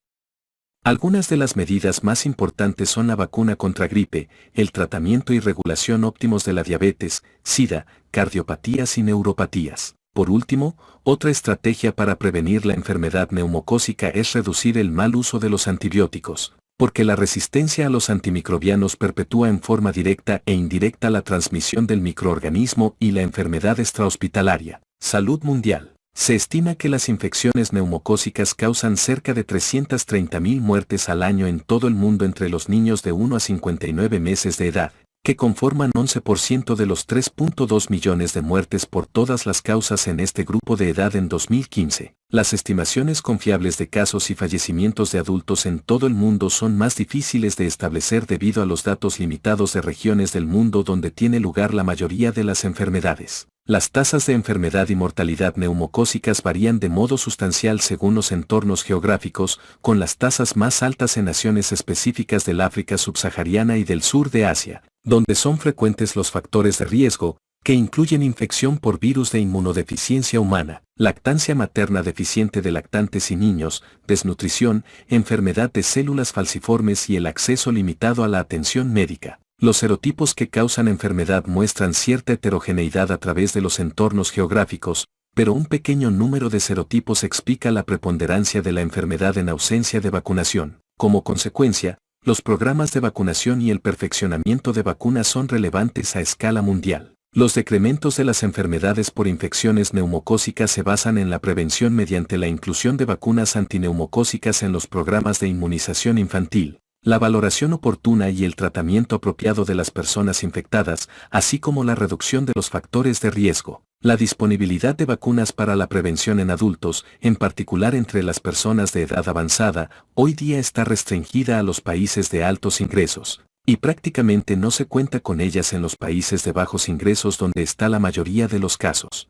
Algunas de las medidas más importantes son la vacuna contra gripe, el tratamiento y regulación óptimos de la diabetes, SIDA, cardiopatías y neuropatías. Por último, otra estrategia para prevenir la enfermedad neumocócica es reducir el mal uso de los antibióticos, porque la resistencia a los antimicrobianos perpetúa en forma directa e indirecta la transmisión del microorganismo y la enfermedad extrahospitalaria. Salud Mundial. Se estima que las infecciones neumocócicas causan cerca de 330.000 muertes al año en todo el mundo entre los niños de 1 a 59 meses de edad, que conforman 11% de los 3.2 millones de muertes por todas las causas en este grupo de edad en 2015. Las estimaciones confiables de casos y fallecimientos de adultos en todo el mundo son más difíciles de establecer debido a los datos limitados de regiones del mundo donde tiene lugar la mayoría de las enfermedades. Las tasas de enfermedad y mortalidad neumocócicas varían de modo sustancial según los entornos geográficos, con las tasas más altas en naciones específicas del África subsahariana y del sur de Asia, donde son frecuentes los factores de riesgo, que incluyen infección por virus de inmunodeficiencia humana, lactancia materna deficiente de lactantes y niños, desnutrición, enfermedad de células falciformes y el acceso limitado a la atención médica. Los serotipos que causan enfermedad muestran cierta heterogeneidad a través de los entornos geográficos, pero un pequeño número de serotipos explica la preponderancia de la enfermedad en ausencia de vacunación. Como consecuencia, los programas de vacunación y el perfeccionamiento de vacunas son relevantes a escala mundial. Los decrementos de las enfermedades por infecciones neumocócicas se basan en la prevención mediante la inclusión de vacunas antineumocócicas en los programas de inmunización infantil, la valoración oportuna y el tratamiento apropiado de las personas infectadas, así como la reducción de los factores de riesgo. La disponibilidad de vacunas para la prevención en adultos, en particular entre las personas de edad avanzada, hoy día está restringida a los países de altos ingresos, y prácticamente no se cuenta con ellas en los países de bajos ingresos donde está la mayoría de los casos.